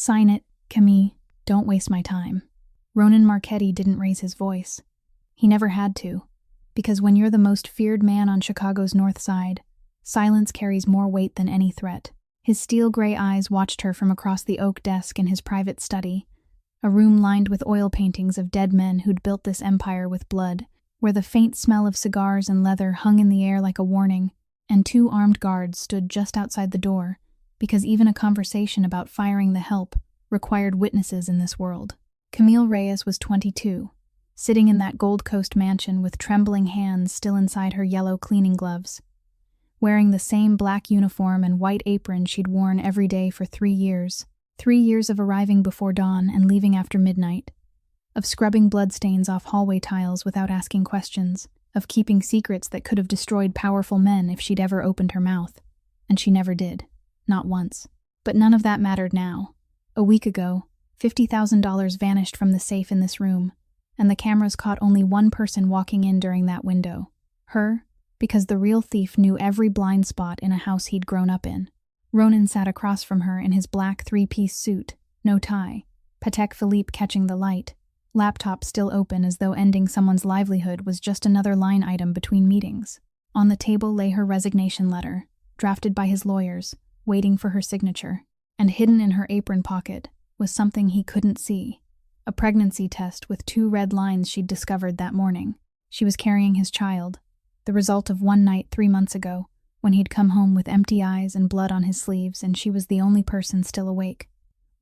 Sign it, Camille. Don't waste my time. Ronan Marchetti didn't raise his voice. He never had to, because when you're the most feared man on Chicago's North Side, silence carries more weight than any threat. His steel-gray eyes watched her from across the oak desk in his private study, a room lined with oil paintings of dead men who'd built this empire with blood, where the faint smell of cigars and leather hung in the air like a warning, and 2 armed guards stood just outside the door, because even a conversation about firing the help required witnesses in this world. Camille Reyes was 22, sitting in that Gold Coast mansion with trembling hands still inside her yellow cleaning gloves, wearing the same black uniform and white apron she'd worn every day for 3 years. 3 years of arriving before dawn and leaving after midnight, of scrubbing bloodstains off hallway tiles without asking questions, of keeping secrets that could have destroyed powerful men if she'd ever opened her mouth. And she never did. Not once. But none of that mattered now. A week ago, $50,000 vanished from the safe in this room, and the cameras caught only one person walking in during that window. Her, because the real thief knew every blind spot in a house he'd grown up in. Ronan sat across from her in his black 3-piece suit, no tie, Patek Philippe catching the light, laptop still open as though ending someone's livelihood was just another line item between meetings. On the table lay her resignation letter, drafted by his lawyers, waiting for her signature, and hidden in her apron pocket was something he couldn't see, a pregnancy test with 2 red lines she'd discovered that morning. She was carrying his child, the result of one night 3 months ago, when he'd come home with empty eyes and blood on his sleeves and she was the only person still awake.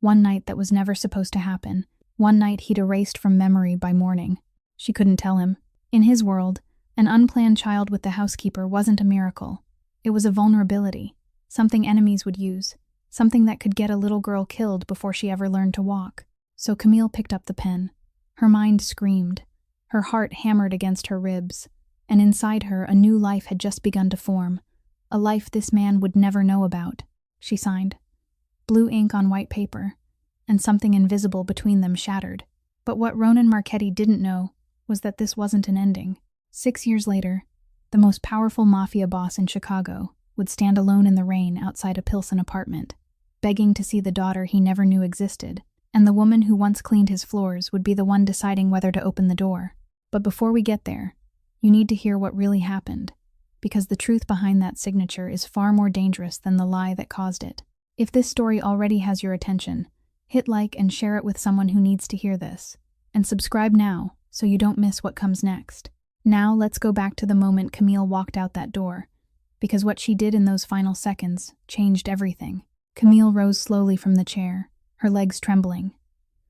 One night that was never supposed to happen, one night he'd erased from memory by morning. She couldn't tell him. In his world, an unplanned child with the housekeeper wasn't a miracle. It was a vulnerability, something enemies would use, something that could get a little girl killed before she ever learned to walk. So Camille picked up the pen. Her mind screamed. Her heart hammered against her ribs, and inside her a new life had just begun to form. A life this man would never know about. She signed. Blue ink on white paper, and something invisible between them shattered. But what Ronan Marchetti didn't know was that this wasn't an ending. 6 years later, the most powerful Mafia boss in Chicago would stand alone in the rain outside a Pilsen apartment, begging to see the daughter he never knew existed, and the woman who once cleaned his floors would be the one deciding whether to open the door. But before we get there, you need to hear what really happened, because the truth behind that signature is far more dangerous than the lie that caused it. If this story already has your attention, hit like and share it with someone who needs to hear this, and subscribe now so you don't miss what comes next. Now let's go back to the moment Camille walked out that door, because what she did in those final seconds changed everything. Camille rose slowly from the chair, her legs trembling,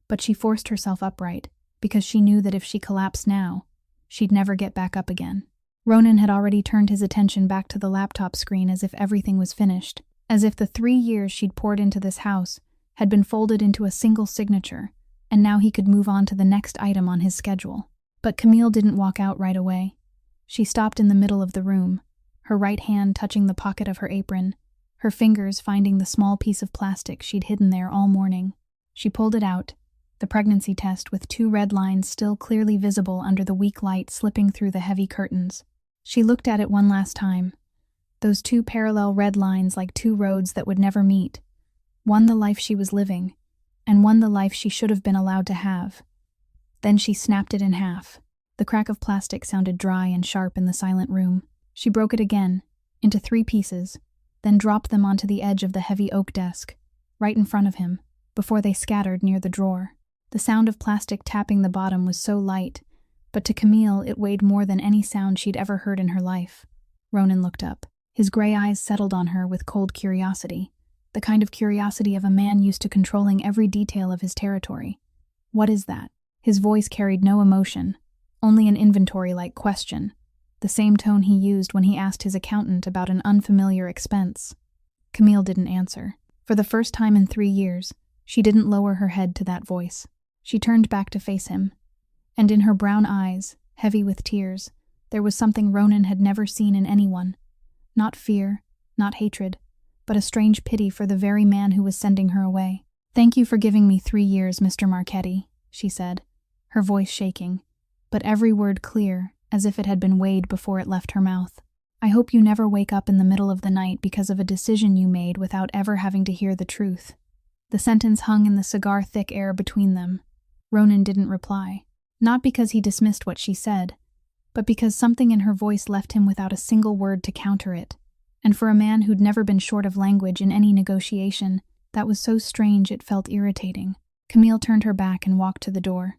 but she forced herself upright, because she knew that if she collapsed now, she'd never get back up again. Ronan had already turned his attention back to the laptop screen as if everything was finished, as if the 3 years she'd poured into this house had been folded into a single signature, and now he could move on to the next item on his schedule. But Camille didn't walk out right away. She stopped in the middle of the room, her right hand touching the pocket of her apron, her fingers finding the small piece of plastic she'd hidden there all morning. She pulled it out, the pregnancy test with 2 red lines still clearly visible under the weak light slipping through the heavy curtains. She looked at it one last time. Those 2 parallel red lines like 2 roads that would never meet. One the life she was living, and one the life she should have been allowed to have. Then she snapped it in half. The crack of plastic sounded dry and sharp in the silent room. She broke it again, into 3 pieces, then dropped them onto the edge of the heavy oak desk, right in front of him, before they scattered near the drawer. The sound of plastic tapping the bottom was so light, but to Camille it weighed more than any sound she'd ever heard in her life. Ronan looked up. His gray eyes settled on her with cold curiosity, the kind of curiosity of a man used to controlling every detail of his territory. "What is that?" His voice carried no emotion, only an inventory-like question, the same tone he used when he asked his accountant about an unfamiliar expense. Camille didn't answer. For the first time in 3 years, she didn't lower her head to that voice. She turned back to face him, and in her brown eyes, heavy with tears, there was something Ronan had never seen in anyone. Not fear, not hatred, but a strange pity for the very man who was sending her away. "Thank you for giving me 3 years, Mr. Marchetti," she said, her voice shaking, but every word clear, as if it had been weighed before it left her mouth. "I hope you never wake up in the middle of the night because of a decision you made without ever having to hear the truth." The sentence hung in the cigar-thick air between them. Ronan didn't reply. Not because he dismissed what she said, but because something in her voice left him without a single word to counter it. And for a man who'd never been short of language in any negotiation, that was so strange it felt irritating. Camille turned her back and walked to the door.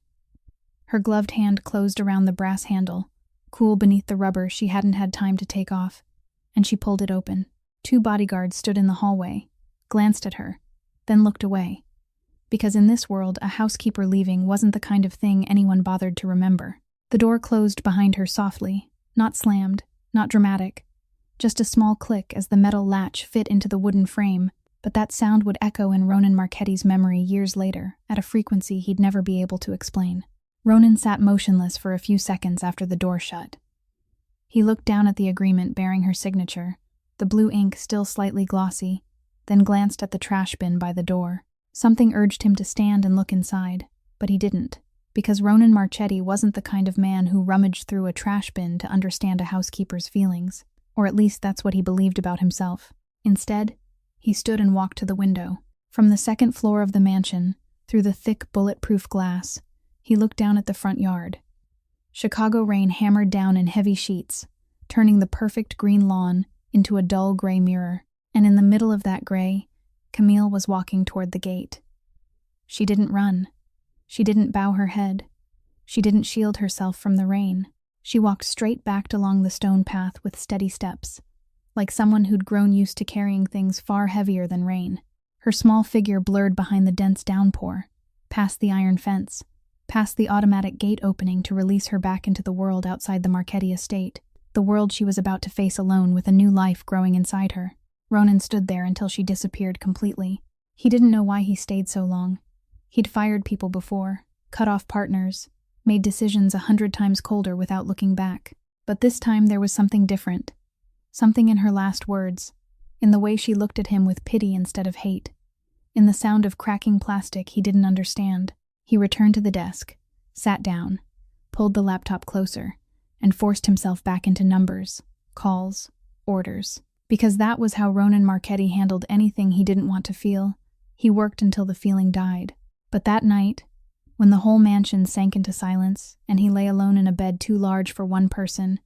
Her gloved hand closed around the brass handle, cool beneath the rubber she hadn't had time to take off, and she pulled it open. 2 bodyguards stood in the hallway, glanced at her, then looked away. Because in this world, a housekeeper leaving wasn't the kind of thing anyone bothered to remember. The door closed behind her softly, not slammed, not dramatic, just a small click as the metal latch fit into the wooden frame, but that sound would echo in Ronan Marchetti's memory years later, at a frequency he'd never be able to explain. Ronan sat motionless for a few seconds after the door shut. He looked down at the agreement bearing her signature, the blue ink still slightly glossy, then glanced at the trash bin by the door. Something urged him to stand and look inside, but he didn't, because Ronan Marchetti wasn't the kind of man who rummaged through a trash bin to understand a housekeeper's feelings, or at least that's what he believed about himself. Instead, he stood and walked to the window. From the 2nd floor of the mansion, through the thick bulletproof glass, he looked down at the front yard. Chicago rain hammered down in heavy sheets, turning the perfect green lawn into a dull gray mirror, and in the middle of that gray, Camille was walking toward the gate. She didn't run. She didn't bow her head. She didn't shield herself from the rain. She walked straight back along the stone path with steady steps, like someone who'd grown used to carrying things far heavier than rain. Her small figure blurred behind the dense downpour, past the iron fence, past the automatic gate opening to release her back into the world outside the Marchetti estate, the world she was about to face alone with a new life growing inside her. Ronan stood there until she disappeared completely. He didn't know why he stayed so long. He'd fired people before, cut off partners, made decisions 100 times colder without looking back. But this time there was something different. Something in her last words, in the way she looked at him with pity instead of hate, in the sound of cracking plastic he didn't understand. He returned to the desk, sat down, pulled the laptop closer, and forced himself back into numbers, calls, orders. Because that was how Ronan Marchetti handled anything he didn't want to feel. He worked until the feeling died. But that night, when the whole mansion sank into silence and he lay alone in a bed too large for one person,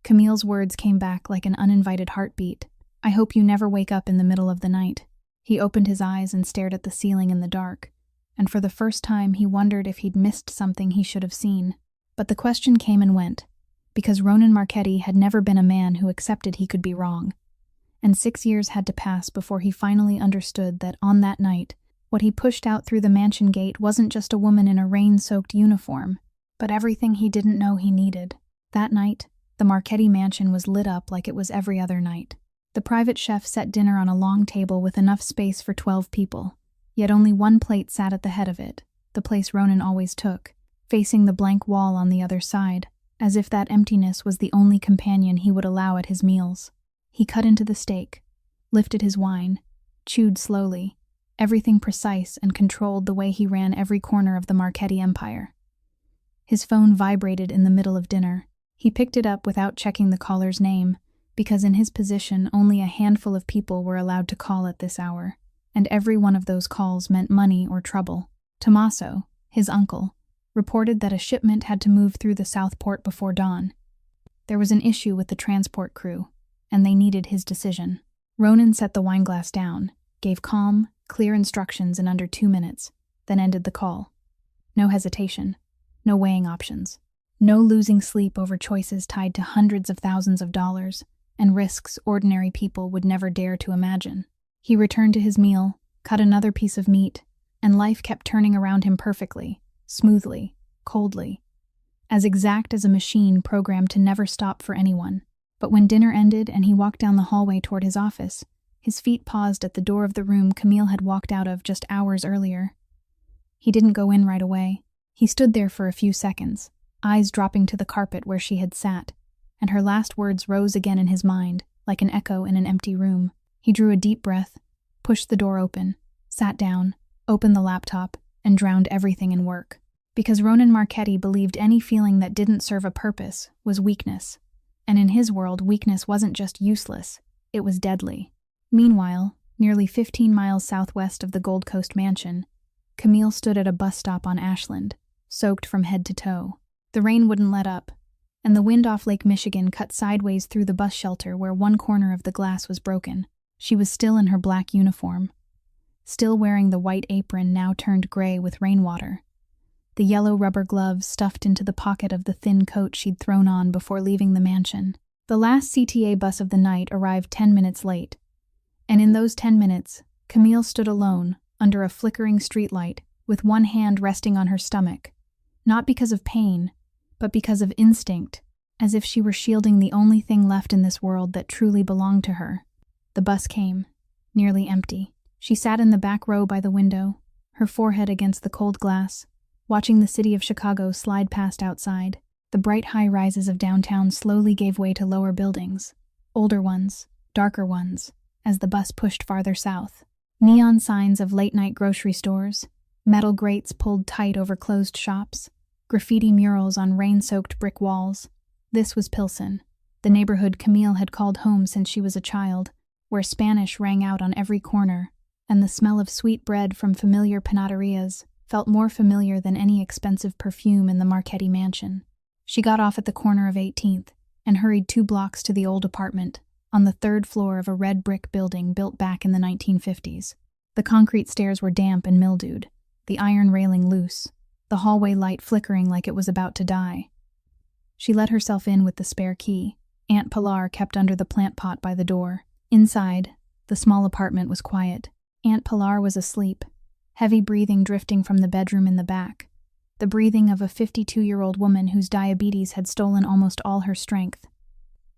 Camille's words came back like an uninvited heartbeat. "I hope you never wake up in the middle of the night." He opened his eyes and stared at the ceiling in the dark, and for the first time he wondered if he'd missed something he should have seen. But the question came and went, because Ronan Marchetti had never been a man who accepted he could be wrong. And 6 years had to pass before he finally understood that on that night, what he pushed out through the mansion gate wasn't just a woman in a rain-soaked uniform, but everything he didn't know he needed. That night, the Marchetti mansion was lit up like it was every other night. The private chef set dinner on a long table with enough space for 12 people, yet only one plate sat at the head of it, the place Ronan always took, facing the blank wall on the other side, as if that emptiness was the only companion he would allow at his meals. He cut into the steak, lifted his wine, chewed slowly, everything precise and controlled the way he ran every corner of the Marchetti empire. His phone vibrated in the middle of dinner. He picked it up without checking the caller's name, because in his position only a handful of people were allowed to call at this hour, and every one of those calls meant money or trouble. Tommaso, his uncle, reported that a shipment had to move through the South Port before dawn. There was an issue with the transport crew, and they needed his decision. Ronan set the wineglass down, gave calm, clear instructions in under 2 minutes, then ended the call. No hesitation, no weighing options, no losing sleep over choices tied to hundreds of thousands of dollars and risks ordinary people would never dare to imagine. He returned to his meal, cut another piece of meat, and life kept turning around him perfectly, smoothly, coldly, as exact as a machine programmed to never stop for anyone. But when dinner ended and he walked down the hallway toward his office, his feet paused at the door of the room Camille had walked out of just hours earlier. He didn't go in right away. He stood there for a few seconds, eyes dropping to the carpet where she had sat, and her last words rose again in his mind, like an echo in an empty room. He drew a deep breath, pushed the door open, sat down, opened the laptop, and drowned everything in work. Because Ronan Marchetti believed any feeling that didn't serve a purpose was weakness. And in his world, weakness wasn't just useless, it was deadly. Meanwhile, Nearly 15 miles southwest of the Gold Coast mansion, Camille stood at a bus stop on Ashland, soaked from head to toe. The rain wouldn't let up, and the wind off Lake Michigan cut sideways through the bus shelter where one corner of the glass was broken. She was still in her black uniform, still wearing the white apron now turned gray with rainwater, the yellow rubber gloves stuffed into the pocket of the thin coat she'd thrown on before leaving the mansion. The last CTA bus of the night arrived 10 minutes late, and in those 10 minutes, Camille stood alone under a flickering streetlight with one hand resting on her stomach, not because of pain, but because of instinct, as if she were shielding the only thing left in this world that truly belonged to her. The bus came, nearly empty. She sat in the back row by the window, her forehead against the cold glass, watching the city of Chicago slide past outside. The bright high-rises of downtown slowly gave way to lower buildings, older ones, darker ones, as the bus pushed farther south. Neon signs of late-night grocery stores, metal grates pulled tight over closed shops, graffiti murals on rain-soaked brick walls. This was Pilsen, the neighborhood Camille had called home since she was a child, where Spanish rang out on every corner, and the smell of sweet bread from familiar panaterias felt more familiar than any expensive perfume in the Marchetti mansion. She got off at the corner of 18th and hurried 2 blocks to the old apartment, on the 3rd floor of a red brick building built back in the 1950s. The concrete stairs were damp and mildewed, the iron railing loose, the hallway light flickering like it was about to die. She let herself in with the spare key. Aunt Pilar kept under the plant pot by the door. Inside, the small apartment was quiet. Aunt Pilar was asleep, heavy breathing drifting from the bedroom in the back, the breathing of a 52-year-old woman whose diabetes had stolen almost all her strength.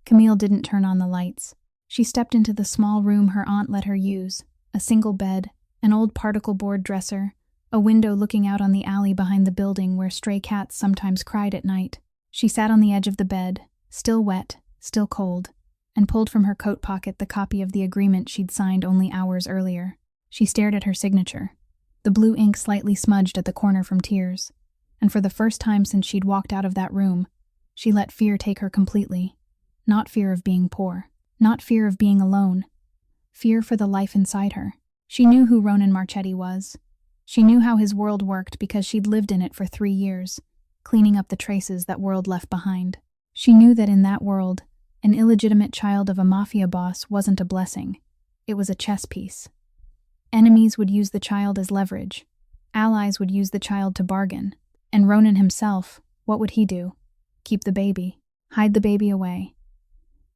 Camille didn't turn on the lights. She stepped into the small room her aunt let her use, a single bed, an old particle board dresser, a window looking out on the alley behind the building where stray cats sometimes cried at night. She sat on the edge of the bed, still wet, still cold, and pulled from her coat pocket the copy of the agreement she'd signed only hours earlier. She stared at her signature, the blue ink slightly smudged at the corner from tears, and for the first time since she'd walked out of that room, she let fear take her completely. Not fear of being poor, not fear of being alone, fear for the life inside her. She knew who Ronan Marchetti was. She knew how his world worked because she'd lived in it for 3 years, cleaning up the traces that world left behind. She knew that in that world, an illegitimate child of a mafia boss wasn't a blessing. It was a chess piece. Enemies would use the child as leverage. Allies would use the child to bargain. And Ronan himself, what would he do? Keep the baby. Hide the baby away.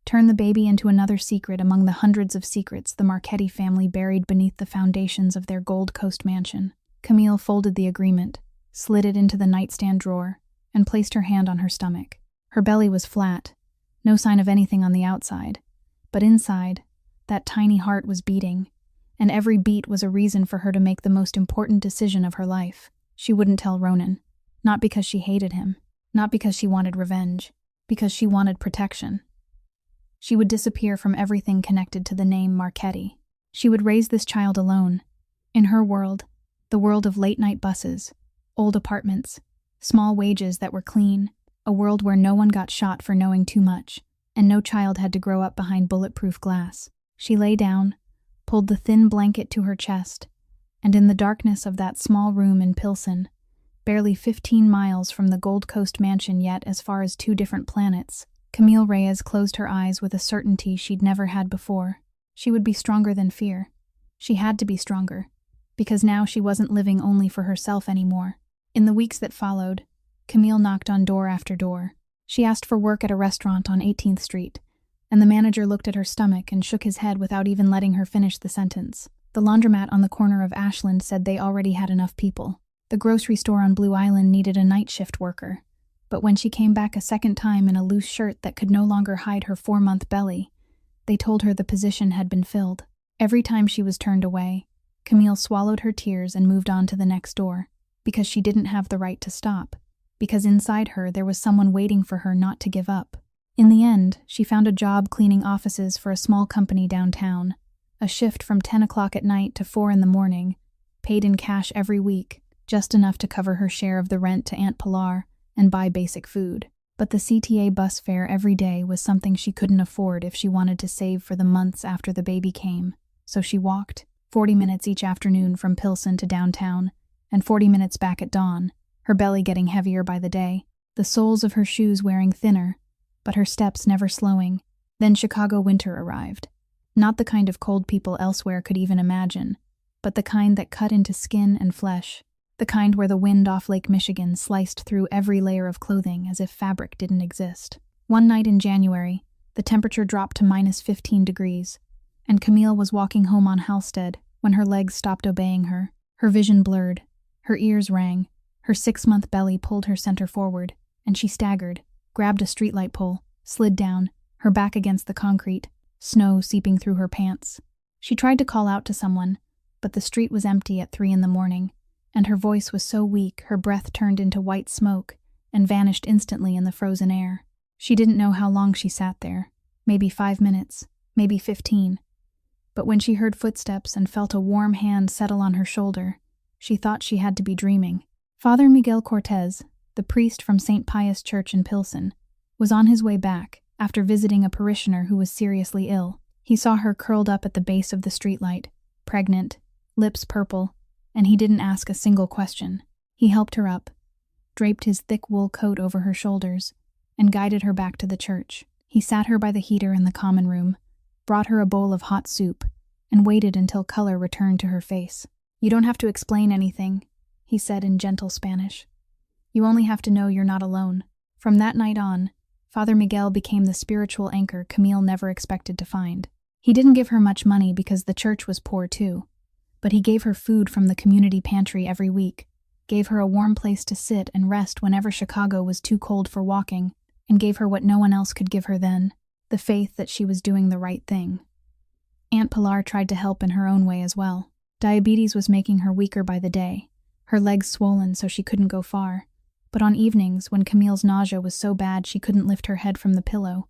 Turn the baby into another secret among the hundreds of secrets the Marchetti family buried beneath the foundations of their Gold Coast mansion. Camille folded the agreement, slid it into the nightstand drawer, and placed her hand on her stomach. Her belly was flat, no sign of anything on the outside, but inside, that tiny heart was beating, and every beat was a reason for her to make the most important decision of her life. She wouldn't tell Ronan, not because she hated him, not because she wanted revenge, because she wanted protection. She would disappear from everything connected to the name Marchetti. She would raise this child alone. In her world, the world of late-night buses, old apartments, small wages that were clean, a world where no one got shot for knowing too much, and no child had to grow up behind bulletproof glass. She lay down, pulled the thin blanket to her chest, and in the darkness of that small room in Pilsen, barely 15 miles from the Gold Coast mansion yet as far as 2 different planets, Camille Reyes closed her eyes with a certainty she'd never had before. She would be stronger than fear. She had to be stronger, because now she wasn't living only for herself anymore. In the weeks that followed, Camille knocked on door after door. She asked for work at a restaurant on 18th Street, and the manager looked at her stomach and shook his head without even letting her finish the sentence. The laundromat on the corner of Ashland said they already had enough people. The grocery store on Blue Island needed a night shift worker. But when she came back a second time in a loose shirt that could no longer hide her 4-month belly, they told her the position had been filled. Every time she was turned away, Camille swallowed her tears and moved on to the next door, because she didn't have the right to stop, because inside her there was someone waiting for her not to give up. In the end, she found a job cleaning offices for a small company downtown, a shift from 10 o'clock at night to 4 in the morning, paid in cash every week, just enough to cover her share of the rent to Aunt Pilar and buy basic food. But the CTA bus fare every day was something she couldn't afford if she wanted to save for the months after the baby came. so she walked 40 minutes each afternoon from Pilsen to downtown, and 40 minutes back at dawn, her belly getting heavier by the day, the soles of her shoes wearing thinner, but her steps never slowing. Then Chicago winter arrived. Not the kind of cold people elsewhere could even imagine, but the kind that cut into skin and flesh, the kind where the wind off Lake Michigan sliced through every layer of clothing as if fabric didn't exist. One night in January, the temperature dropped to -15 degrees, and Camille was walking home on Halstead when her legs stopped obeying her. Her vision blurred, her ears rang, her 6-month belly pulled her center forward, and she staggered, grabbed a streetlight pole, slid down, her back against the concrete, snow seeping through her pants. She tried to call out to someone, but the street was empty at 3 in the morning, and her voice was so weak her breath turned into white smoke and vanished instantly in the frozen air. She didn't know how long she sat there, maybe 5 minutes, maybe 15. But when she heard footsteps and felt a warm hand settle on her shoulder, she thought she had to be dreaming. Father Miguel Cortez, the priest from St. Pius Church in Pilsen, was on his way back after visiting a parishioner who was seriously ill. He saw her curled up at the base of the streetlight, pregnant, lips purple, and he didn't ask a single question. He helped her up, draped his thick wool coat over her shoulders, and guided her back to the church. He sat her by the heater in the common room, brought her a bowl of hot soup, and waited until color returned to her face. "You don't have to explain anything," he said in gentle Spanish. "You only have to know you're not alone." From that night on, Father Miguel became the spiritual anchor Camille never expected to find. He didn't give her much money because the church was poor too, but he gave her food from the community pantry every week, gave her a warm place to sit and rest whenever Chicago was too cold for walking, and gave her what no one else could give her then, the faith that she was doing the right thing. Aunt Pilar tried to help in her own way as well. Diabetes was making her weaker by the day, her legs swollen so she couldn't go far. But on evenings, when Camille's nausea was so bad she couldn't lift her head from the pillow,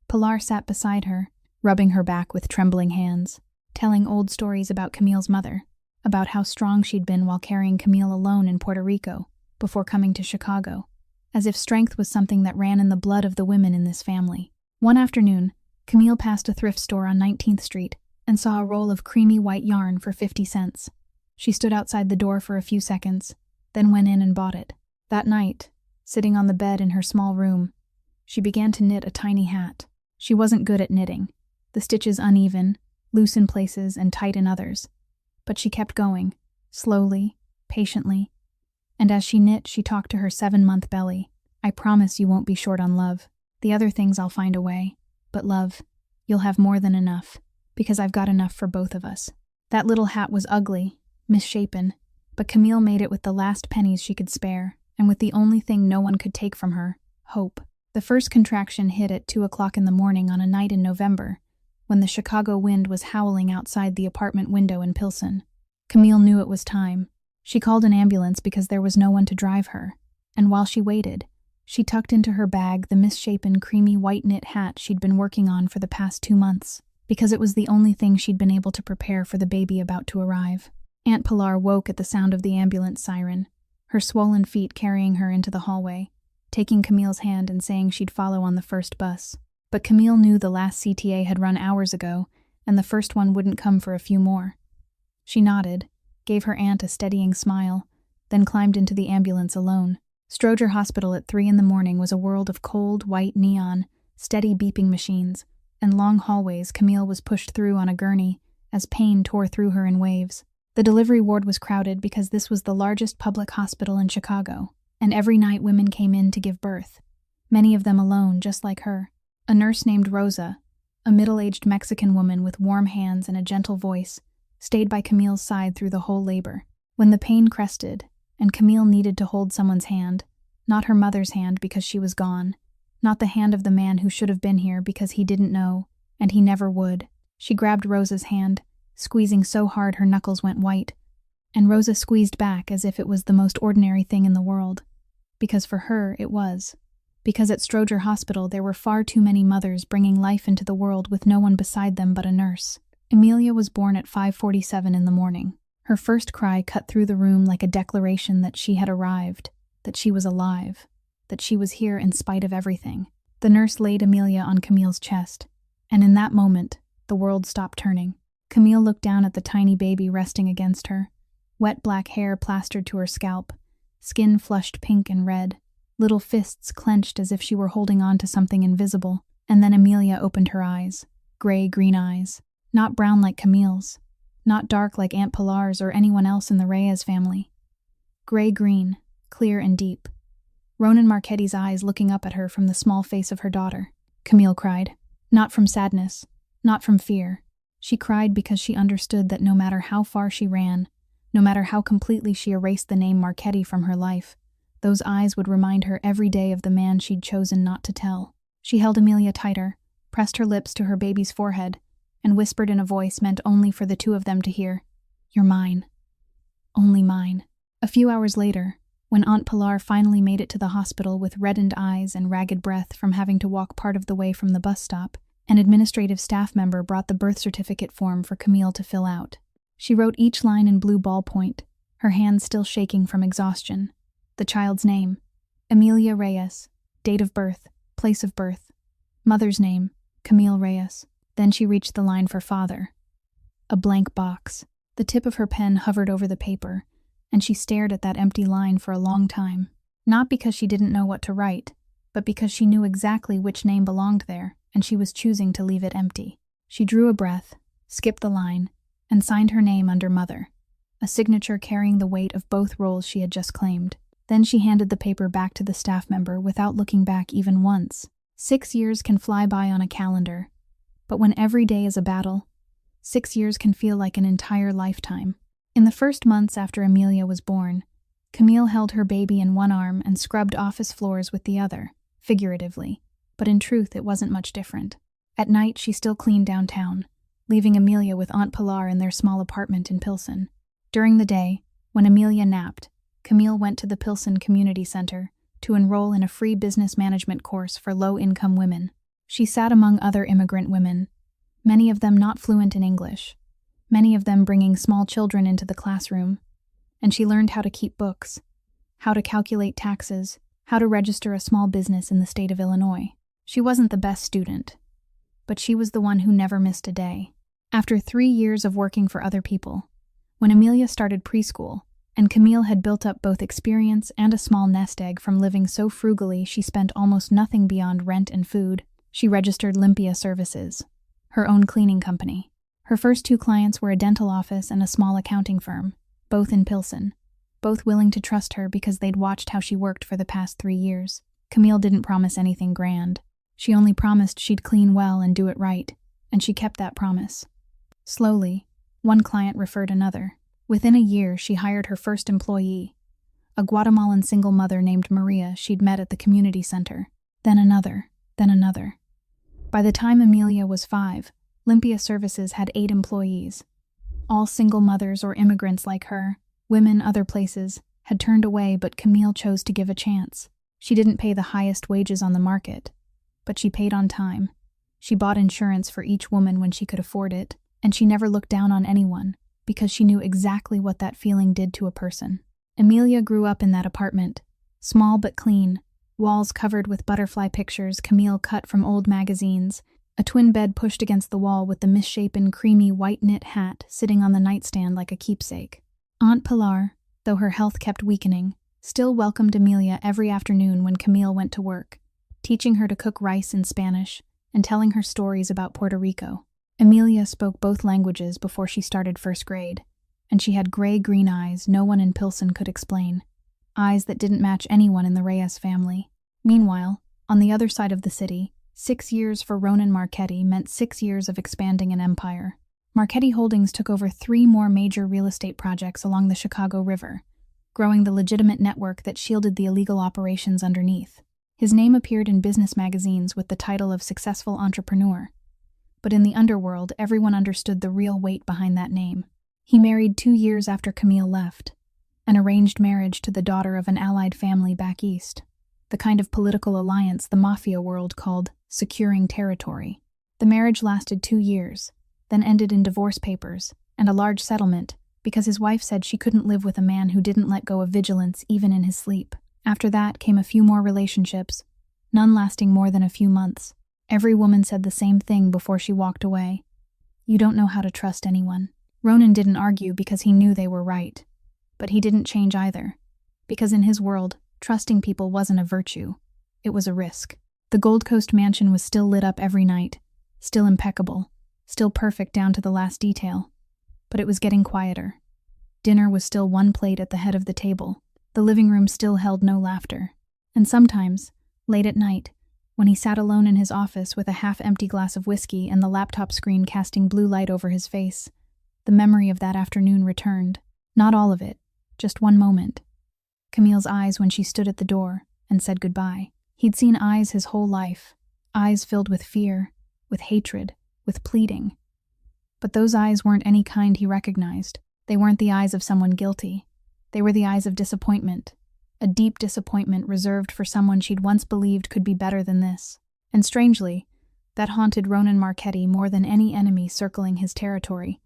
Pilar sat beside her, rubbing her back with trembling hands, telling old stories about Camille's mother, about how strong she'd been while carrying Camille alone in Puerto Rico before coming to Chicago, as if strength was something that ran in the blood of the women in this family. One afternoon, Camille passed a thrift store on 19th Street and saw a roll of creamy white yarn for 50 cents. She stood outside the door for a few seconds, then went in and bought it. That night, sitting on the bed in her small room, she began to knit a tiny hat. She wasn't good at knitting, the stitches uneven, loose in places and tight in others. But she kept going, slowly, patiently, and as she knit, she talked to her 7-month belly. "I promise you won't be short on love. The other things I'll find a way. But love, you'll have more than enough, because I've got enough for both of us." That little hat was ugly, misshapen, but Camille made it with the last pennies she could spare, and with the only thing no one could take from her, hope. The first contraction hit at 2 o'clock in the morning on a night in November, when the Chicago wind was howling outside the apartment window in Pilsen. Camille knew it was time. She called an ambulance because there was no one to drive her, and while she waited, she tucked into her bag the misshapen, creamy white knit hat she'd been working on for the past 2 months, because it was the only thing she'd been able to prepare for the baby about to arrive. Aunt Pilar woke at the sound of the ambulance siren, her swollen feet carrying her into the hallway, taking Camille's hand and saying she'd follow on the first bus. But Camille knew the last CTA had run hours ago, and the first one wouldn't come for a few more. She nodded, gave her aunt a steadying smile, then climbed into the ambulance alone. Stroger Hospital at 3 in the morning was a world of cold, white neon, steady beeping machines, and long hallways Camille was pushed through on a gurney as pain tore through her in waves. The delivery ward was crowded because this was the largest public hospital in Chicago, and every night women came in to give birth, many of them alone, just like her. A nurse named Rosa, a middle-aged Mexican woman with warm hands and a gentle voice, stayed by Camille's side through the whole labor. When the pain crested, and Camille needed to hold someone's hand, not her mother's hand because she was gone, not the hand of the man who should have been here because he didn't know, and he never would, she grabbed Rosa's hand, squeezing so hard her knuckles went white, and Rosa squeezed back as if it was the most ordinary thing in the world, because for her it was. Because at Stroger Hospital there were far too many mothers bringing life into the world with no one beside them but a nurse. Amelia was born at 5:47 in the morning. Her first cry cut through the room like a declaration that she had arrived, that she was alive, that she was here in spite of everything. The nurse laid Amelia on Camille's chest, and in that moment, the world stopped turning. Camille looked down at the tiny baby resting against her, wet black hair plastered to her scalp, skin flushed pink and red, little fists clenched as if she were holding on to something invisible. And then Amelia opened her eyes, gray-green eyes, not brown like Camille's, not dark like Aunt Pilar's or anyone else in the Reyes family. Gray-green, clear and deep. Ronan Marchetti's eyes looking up at her from the small face of her daughter. Camille cried, not from sadness, not from fear. She cried because she understood that no matter how far she ran, no matter how completely she erased the name Marchetti from her life, those eyes would remind her every day of the man she'd chosen not to tell. She held Amelia tighter, pressed her lips to her baby's forehead, and whispered in a voice meant only for the two of them to hear, "You're mine. Only mine." A few hours later, when Aunt Pilar finally made it to the hospital with reddened eyes and ragged breath from having to walk part of the way from the bus stop, an administrative staff member brought the birth certificate form for Camille to fill out. She wrote each line in blue ballpoint, her hands still shaking from exhaustion. The child's name, Amelia Reyes, date of birth, place of birth, mother's name, Camille Reyes. Then she reached the line for father. A blank box. The tip of her pen hovered over the paper, and she stared at that empty line for a long time. Not because she didn't know what to write, but because she knew exactly which name belonged there, and she was choosing to leave it empty. She drew a breath, skipped the line, and signed her name under mother, a signature carrying the weight of both roles she had just claimed. Then she handed the paper back to the staff member without looking back even once. 6 years can fly by on a calendar, but when every day is a battle, 6 years can feel like an entire lifetime. In the first months after Amelia was born, Camille held her baby in one arm and scrubbed office floors with the other, figuratively, but in truth it wasn't much different. At night she still cleaned downtown, leaving Amelia with Aunt Pilar in their small apartment in Pilsen. During the day, when Amelia napped, Camille went to the Pilsen Community Center to enroll in a free business management course for low-income women. She sat among other immigrant women, many of them not fluent in English, many of them bringing small children into the classroom, and she learned how to keep books, how to calculate taxes, how to register a small business in the state of Illinois. She wasn't the best student, but she was the one who never missed a day. After 3 years of working for other people, when Amelia started preschool, and Camille had built up both experience and a small nest egg from living so frugally she spent almost nothing beyond rent and food, she registered Limpia Services, her own cleaning company. Her first 2 clients were a dental office and a small accounting firm, both in Pilsen, both willing to trust her because they'd watched how she worked for the past 3 years. Camille didn't promise anything grand. She only promised she'd clean well and do it right, and she kept that promise. Slowly, one client referred another. Within a year, she hired her first employee, a Guatemalan single mother named Maria she'd met at the community center. Then another, then another. By the time Amelia was 5, Limpia Services had 8 employees. All single mothers or immigrants like her, women other places, had turned away, but Camille chose to give a chance. She didn't pay the highest wages on the market, but she paid on time. She bought insurance for each woman when she could afford it, and she never looked down on anyone, because she knew exactly what that feeling did to a person. Amelia grew up in that apartment, small but clean, walls covered with butterfly pictures Camille cut from old magazines, a twin bed pushed against the wall with the misshapen, creamy white knit hat sitting on the nightstand like a keepsake. Aunt Pilar, though her health kept weakening, still welcomed Amelia every afternoon when Camille went to work, teaching her to cook rice in Spanish and telling her stories about Puerto Rico. Amelia spoke both languages before she started first grade, and she had gray-green eyes no one in Pilsen could explain, eyes that didn't match anyone in the Reyes family. Meanwhile, on the other side of the city, 6 years for Ronan Marchetti meant 6 years of expanding an empire. Marchetti Holdings took over 3 more major real estate projects along the Chicago River, growing the legitimate network that shielded the illegal operations underneath. His name appeared in business magazines with the title of successful entrepreneur. But in the underworld, everyone understood the real weight behind that name. He married 2 years after Camille left, an arranged marriage to the daughter of an allied family back east, the kind of political alliance the Mafia world called securing territory. The marriage lasted 2 years, then ended in divorce papers and a large settlement because his wife said she couldn't live with a man who didn't let go of vigilance even in his sleep. After that came a few more relationships, none lasting more than a few months. Every woman said the same thing before she walked away. You don't know how to trust anyone." Ronan didn't argue because he knew they were right. But he didn't change either, because in his world, trusting people wasn't a virtue. It was a risk. The Gold Coast mansion was still lit up every night, still impeccable, still perfect down to the last detail. But it was getting quieter. Dinner was still one plate at the head of the table. The living room still held no laughter. And sometimes, late at night, when he sat alone in his office with a half-empty glass of whiskey and the laptop screen casting blue light over his face, the memory of that afternoon returned. Not all of it, just one moment. Camille's eyes when she stood at the door and said goodbye. He'd seen eyes his whole life, eyes filled with fear, with hatred, with pleading. But those eyes weren't any kind he recognized. They weren't the eyes of someone guilty. They were the eyes of disappointment, a deep disappointment reserved for someone she'd once believed could be better than this. And strangely, that haunted Ronan Marchetti more than any enemy circling his territory,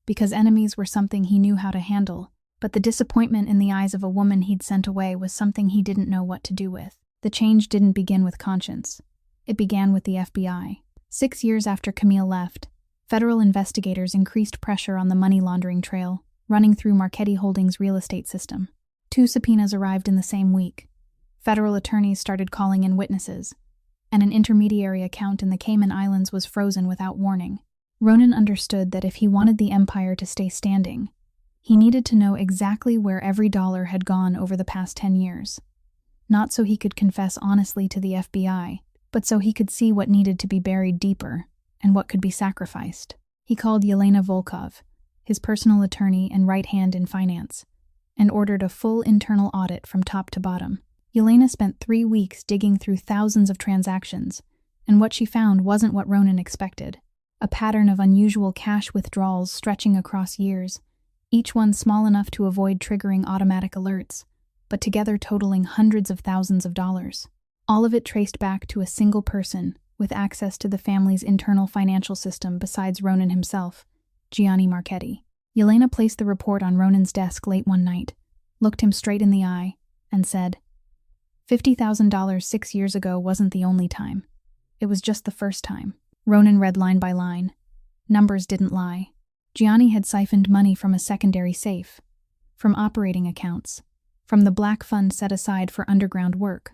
because enemies were something he knew how to handle, but the disappointment in the eyes of a woman he'd sent away was something he didn't know what to do with. The change didn't begin with conscience. It began with the FBI. 6 years after Camille left, federal investigators increased pressure on the money laundering trail, running through Marchetti Holdings' real estate system. 2 subpoenas arrived in the same week. Federal attorneys started calling in witnesses, and an intermediary account in the Cayman Islands was frozen without warning. Ronan understood that if he wanted the empire to stay standing, he needed to know exactly where every dollar had gone over the past 10 years. Not so he could confess honestly to the FBI, but so he could see what needed to be buried deeper and what could be sacrificed. He called Yelena Volkov, his personal attorney and right hand in finance, and ordered a full internal audit from top to bottom. Yelena spent 3 weeks digging through thousands of transactions, and what she found wasn't what Ronan expected. A pattern of unusual cash withdrawals stretching across years, each one small enough to avoid triggering automatic alerts, but together totaling hundreds of thousands of dollars. All of it traced back to a single person with access to the family's internal financial system besides Ronan himself, Giani Marchetti. Yelena placed the report on Ronan's desk late one night, looked him straight in the eye, and said, $50,000 6 years ago wasn't the only time. It was just the first time. Ronan read line by line. Numbers didn't lie. Giani had siphoned money from a secondary safe, from operating accounts, from the black fund set aside for underground work,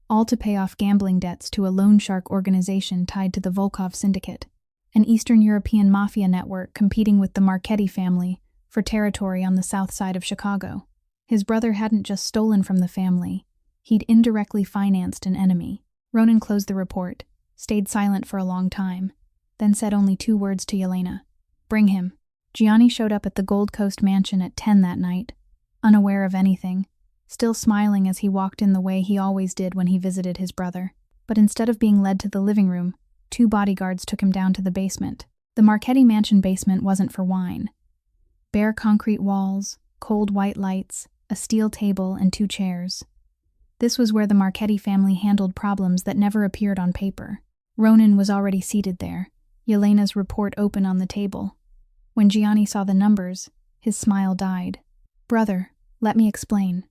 all to pay off gambling debts to a loan shark organization tied to the Volkov Syndicate, an Eastern European Mafia network competing with the Marchetti family for territory on the south side of Chicago. His brother hadn't just stolen from the family, he'd indirectly financed an enemy. Ronan closed the report, stayed silent for a long time, then said only 2 words to Yelena. Bring him. Giani showed up at the Gold Coast mansion at 10 that night, unaware of anything, still smiling as he walked in the way he always did when he visited his brother. But instead of being led to the living room, 2 bodyguards took him down to the basement. The Marchetti mansion basement wasn't for wine. Bare concrete walls, cold white lights, a steel table, and 2 chairs. This was where the Marchetti family handled problems that never appeared on paper. Ronan was already seated there, Yelena's report open on the table. When Giani saw the numbers, his smile died. Brother, let me explain.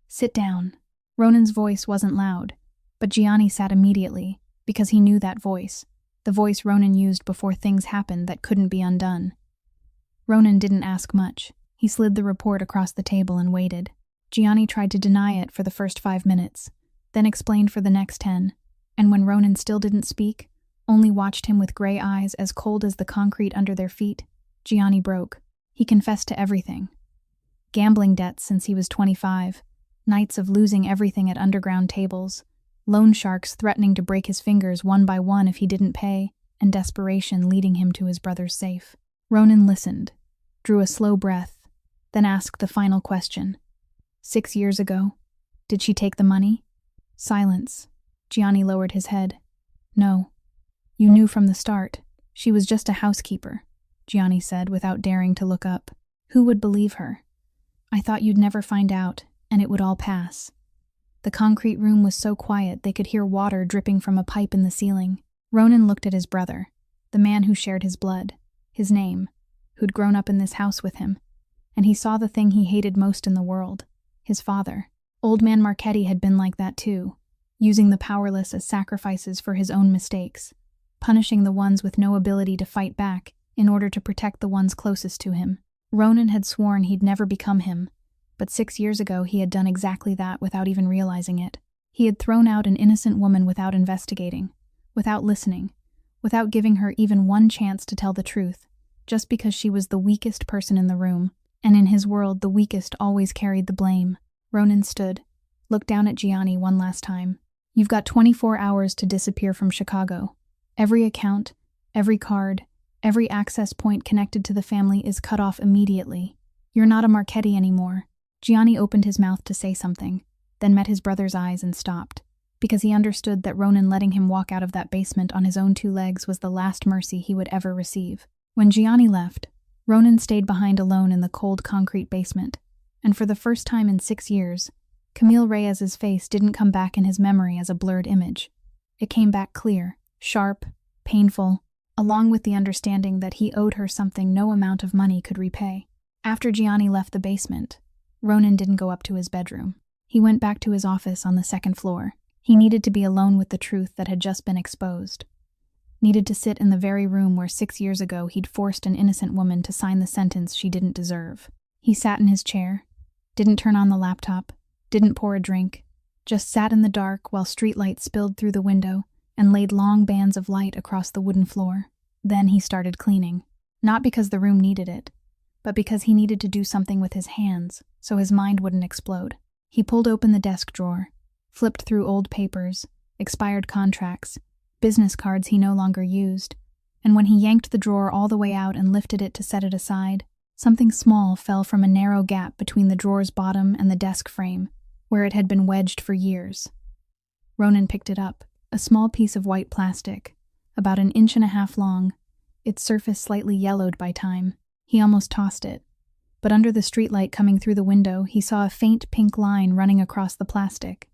Sit down. Ronan's voice wasn't loud, but Giani sat immediately, because he knew that voice, the voice Ronan used before things happened that couldn't be undone. Ronan didn't ask much. He slid the report across the table and waited. Giani tried to deny it for the first 5 minutes, then explained for the next 10, and when Ronan still didn't speak, only watched him with gray eyes as cold as the concrete under their feet, Giani broke. He confessed to everything. Gambling debts since he was 25, nights of losing everything at underground tables, loan sharks threatening to break his fingers one by one if he didn't pay, and desperation leading him to his brother's safe. Ronan listened, drew a slow breath, then asked the final question. 6 years ago, did she take the money? Silence. Giani lowered his head. No. You knew from the start. She was just a housekeeper, Giani said without daring to look up. Who would believe her? I thought you'd never find out, and it would all pass. The concrete room was so quiet they could hear water dripping from a pipe in the ceiling. Ronan looked at his brother, the man who shared his blood, his name, who'd grown up in this house with him, and he saw the thing he hated most in the world, his father. Old man Marchetti had been like that too, using the powerless as sacrifices for his own mistakes, punishing the ones with no ability to fight back, in order to protect the ones closest to him. Ronan had sworn he'd never become him, but 6 years ago he had done exactly that without even realizing it. He had thrown out an innocent woman without investigating, without listening, without giving her even one chance to tell the truth, just because she was the weakest person in the room, and in his world the weakest always carried the blame. Ronan stood, looked down at Giani one last time. "You've got 24 hours to disappear from Chicago. Every account, every card, every access point connected to the family is cut off immediately. You're not a Marchetti anymore." Giani opened his mouth to say something, then met his brother's eyes and stopped, because he understood that Ronan letting him walk out of that basement on his own 2 legs was the last mercy he would ever receive. When Giani left, Ronan stayed behind alone in the cold concrete basement, and for the first time in 6 years, Camille Reyes's face didn't come back in his memory as a blurred image. It came back clear, sharp, painful, along with the understanding that he owed her something no amount of money could repay. After Giani left the basement, Ronan didn't go up to his bedroom. He went back to his office on the 2nd floor. He needed to be alone with the truth that had just been exposed. Needed to sit in the very room where 6 years ago he'd forced an innocent woman to sign the sentence she didn't deserve. He sat in his chair, didn't turn on the laptop, didn't pour a drink, just sat in the dark while streetlight spilled through the window and laid long bands of light across the wooden floor. Then he started cleaning. Not because the room needed it, but because he needed to do something with his hands so his mind wouldn't explode. He pulled open the desk drawer, flipped through old papers, expired contracts, business cards he no longer used, and when he yanked the drawer all the way out and lifted it to set it aside, something small fell from a narrow gap between the drawer's bottom and the desk frame, where it had been wedged for years. Ronan picked it up, a small piece of white plastic, about 1.5 inches long, its surface slightly yellowed by time. He almost tossed it, but under the streetlight coming through the window, he saw a faint pink line running across the plastic.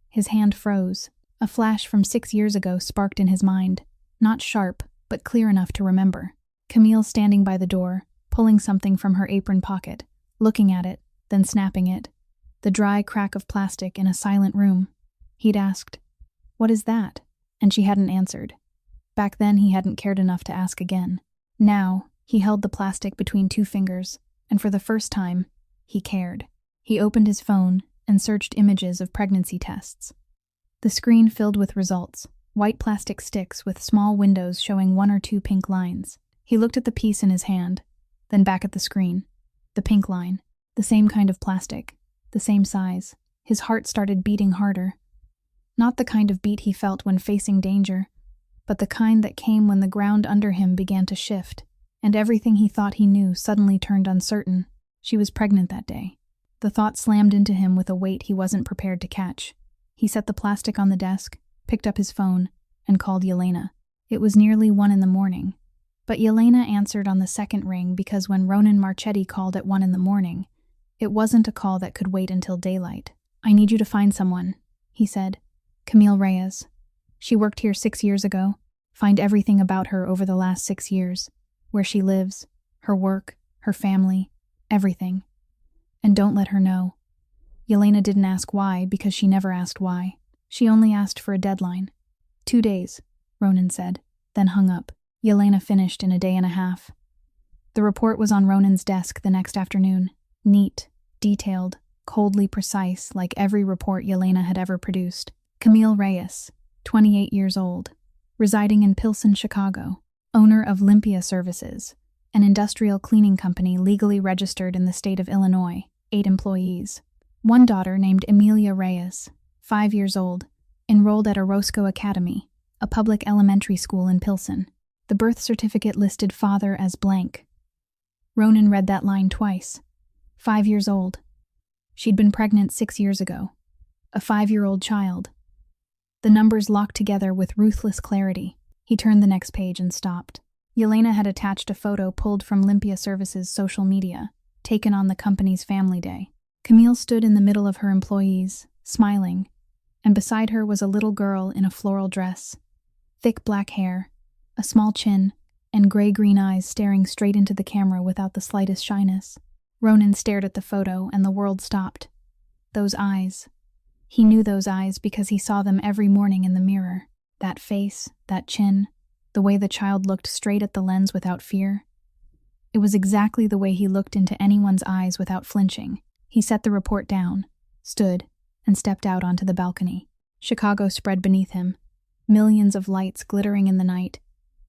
His hand froze. A flash from 6 years ago sparked in his mind, not sharp, but clear enough to remember. Camille standing by the door, pulling something from her apron pocket, looking at it, then snapping it. The dry crack of plastic in a silent room. He'd asked, "What is that?" And she hadn't answered. Back then he hadn't cared enough to ask again. Now, he held the plastic between 2 fingers, and for the first time, he cared. He opened his phone and searched images of pregnancy tests. The screen filled with results, white plastic sticks with small windows showing 1 or 2 pink lines. He looked at the piece in his hand, then back at the screen. The pink line, the same kind of plastic, the same size. His heart started beating harder. Not the kind of beat he felt when facing danger, but the kind that came when the ground under him began to shift, and everything he thought he knew suddenly turned uncertain. She was pregnant that day. The thought slammed into him with a weight he wasn't prepared to catch. He set the plastic on the desk, picked up his phone, and called Yelena. It was nearly 1 a.m, but Yelena answered on the 2nd ring because when Ronan Marchetti called at 1 a.m, it wasn't a call that could wait until daylight. "I need you to find someone," he said. "Camille Reyes. She worked here 6 years ago. Find everything about her over the last 6 years. Where she lives, her work, her family, everything. And don't let her know." Yelena didn't ask why because she never asked why. She only asked for a deadline. 2 days, Ronan said, then hung up. Yelena finished in 1.5 days. The report was on Ronan's desk the next afternoon. Neat, detailed, coldly precise, like every report Yelena had ever produced. Camille Reyes, 28 years old, residing in Pilsen, Chicago, owner of Limpia Services, an industrial cleaning company legally registered in the state of Illinois, 8 employees. 1 daughter named Amelia Reyes, 5 years old, enrolled at Orozco Academy, a public elementary school in Pilsen. The birth certificate listed father as blank. Ronan read that line twice. 5 years old. She'd been pregnant 6 years ago. A 5-year-old child. The numbers locked together with ruthless clarity. He turned the next page and stopped. Yelena had attached a photo pulled from Limpia Services' social media, taken on the company's family day. Camille stood in the middle of her employees, smiling, and beside her was a little girl in a floral dress. Thick black hair, a small chin, and gray-green eyes staring straight into the camera without the slightest shyness. Ronan stared at the photo and the world stopped. Those eyes. He knew those eyes because he saw them every morning in the mirror. That face, that chin, the way the child looked straight at the lens without fear. It was exactly the way he looked into anyone's eyes without flinching. He set the report down, stood, and stepped out onto the balcony. Chicago spread beneath him, millions of lights glittering in the night,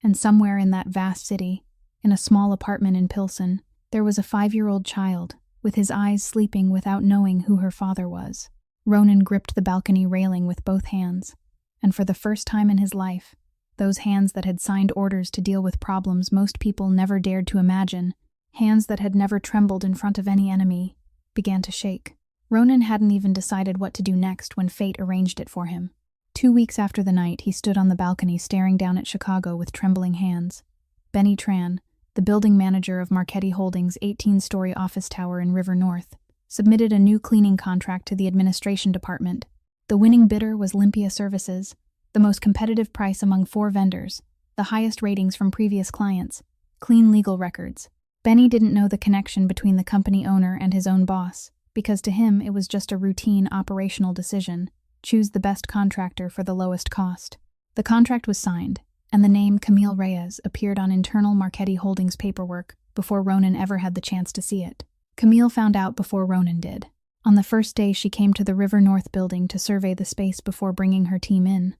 and somewhere in that vast city, in a small apartment in Pilsen, there was a 5-year-old child, with his eyes sleeping without knowing who her father was. Ronan gripped the balcony railing with both hands, and for the first time in his life, those hands that had signed orders to deal with problems most people never dared to imagine, hands that had never trembled in front of any enemy, began to shake. Ronan hadn't even decided what to do next when fate arranged it for him. 2 weeks after the night, he stood on the balcony staring down at Chicago with trembling hands. Benny Tran, the building manager of Marchetti Holdings' 18-story office tower in River North, submitted a new cleaning contract to the administration department. The winning bidder was Limpia Services, the most competitive price among 4 vendors, the highest ratings from previous clients, clean legal records. Benny didn't know the connection between the company owner and his own boss, because to him it was just a routine operational decision: choose the best contractor for the lowest cost. The contract was signed, and the name Camille Reyes appeared on internal Marchetti Holdings paperwork before Ronan ever had the chance to see it. Camille found out before Ronan did. On the first day she came to the River North building to survey the space before bringing her team in.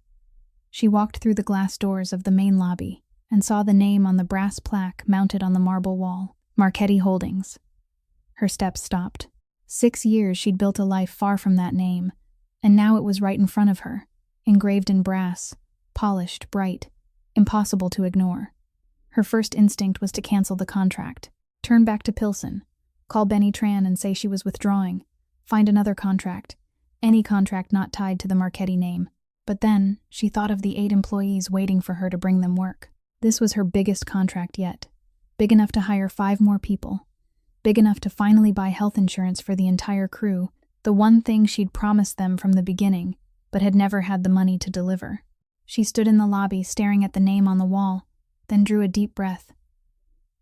She walked through the glass doors of the main lobby and saw the name on the brass plaque mounted on the marble wall: Marchetti Holdings. Her steps stopped. 6 years she'd built a life far from that name, and now it was right in front of her, engraved in brass, polished, bright, impossible to ignore. Her first instinct was to cancel the contract, turn back to Pilsen, call Benny Tran and say she was withdrawing, find another contract, any contract not tied to the Marchetti name. But then, she thought of the 8 employees waiting for her to bring them work. This was her biggest contract yet, big enough to hire 5 more people, big enough to finally buy health insurance for the entire crew, the one thing she'd promised them from the beginning, but had never had the money to deliver. She stood in the lobby staring at the name on the wall, then drew a deep breath.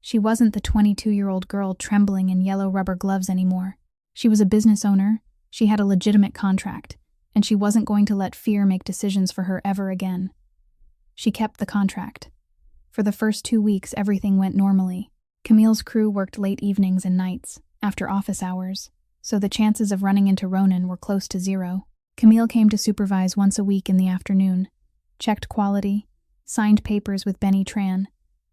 She wasn't the 22-year-old girl trembling in yellow rubber gloves anymore. She was a business owner, she had a legitimate contract, and she wasn't going to let fear make decisions for her ever again. She kept the contract. For the first 2 weeks, everything went normally. Camille's crew worked late evenings and nights, after office hours, so the chances of running into Ronan were close to 0. Camille came to supervise once a week in the afternoon, checked quality, signed papers with Benny Tran,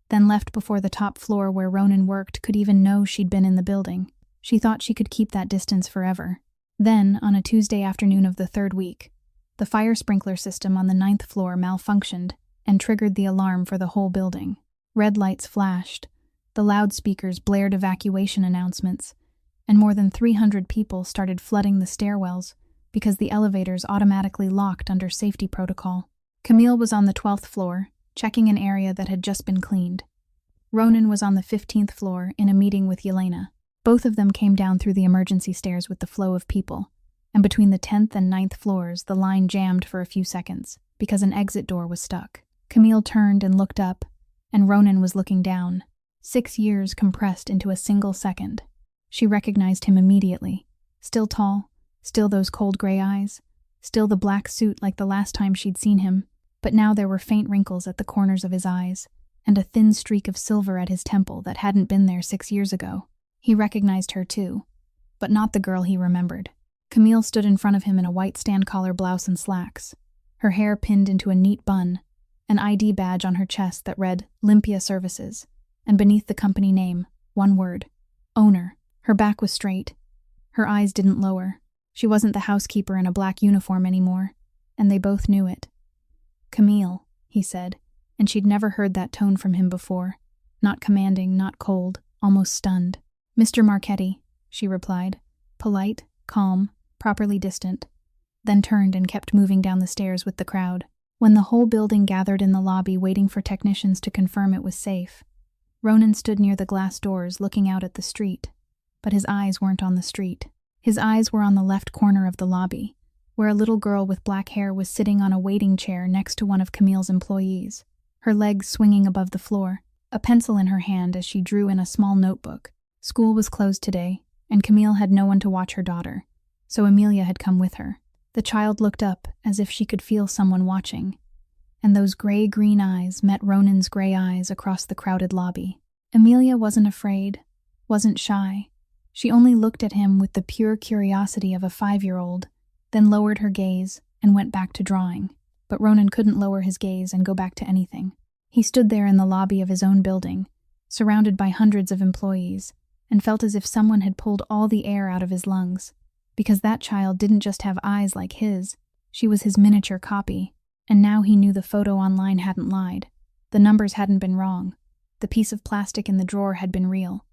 then left before the top floor where Ronan worked could even know she'd been in the building. She thought she could keep that distance forever. Then, on a Tuesday afternoon of the 3rd week, the fire sprinkler system on the 9th floor malfunctioned and triggered the alarm for the whole building. Red lights flashed, the loudspeakers blared evacuation announcements, and more than 300 people started flooding the stairwells because the elevators automatically locked under safety protocol. Camille was on the 12th floor, checking an area that had just been cleaned. Ronan was on the 15th floor in a meeting with Yelena. Both of them came down through the emergency stairs with the flow of people, and between the 10th and 9th floors the line jammed for a few seconds because an exit door was stuck. Camille turned and looked up, and Ronan was looking down. 6 years compressed into a single second. She recognized him immediately. Still tall, still those cold gray eyes, still the black suit like the last time she'd seen him, but now there were faint wrinkles at the corners of his eyes, and a thin streak of silver at his temple that hadn't been there 6 years ago. He recognized her too, but not the girl he remembered. Camille stood in front of him in a white stand-collar blouse and slacks, her hair pinned into a neat bun, an ID badge on her chest that read Limpia Services, and beneath the company name, one word, owner. Her back was straight. Her eyes didn't lower. She wasn't the housekeeper in a black uniform anymore, and they both knew it. Camille, he said, and she'd never heard that tone from him before. Not commanding, not cold, almost stunned. Mr. Marchetti, she replied, polite, calm, properly distant, then turned and kept moving down the stairs with the crowd. When the whole building gathered in the lobby waiting for technicians to confirm it was safe, Ronan stood near the glass doors looking out at the street, but his eyes weren't on the street. His eyes were on the left corner of the lobby, where a little girl with black hair was sitting on a waiting chair next to one of Camille's employees, her legs swinging above the floor, a pencil in her hand as she drew in a small notebook. School was closed today, and Camille had no one to watch her daughter, so Amelia had come with her. The child looked up as if she could feel someone watching, and those gray-green eyes met Ronan's gray eyes across the crowded lobby. Amelia wasn't afraid, wasn't shy. She only looked at him with the pure curiosity of a 5-year-old, then lowered her gaze and went back to drawing. But Ronan couldn't lower his gaze and go back to anything. He stood there in the lobby of his own building, surrounded by hundreds of employees, and felt as if someone had pulled all the air out of his lungs. Because that child didn't just have eyes like his, she was his miniature copy, and now he knew the photo online hadn't lied. The numbers hadn't been wrong. The piece of plastic in the drawer had been real.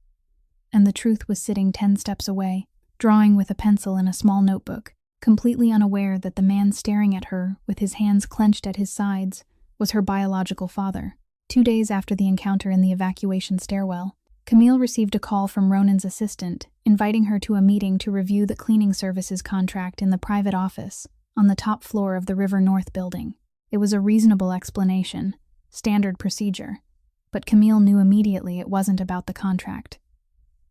And the truth was sitting 10 steps away, drawing with a pencil in a small notebook, completely unaware that the man staring at her, with his hands clenched at his sides, was her biological father. 2 days after the encounter in the evacuation stairwell, Camille received a call from Ronan's assistant, inviting her to a meeting to review the cleaning services contract in the private office on the top floor of the River North building. It was a reasonable explanation, standard procedure, but Camille knew immediately it wasn't about the contract.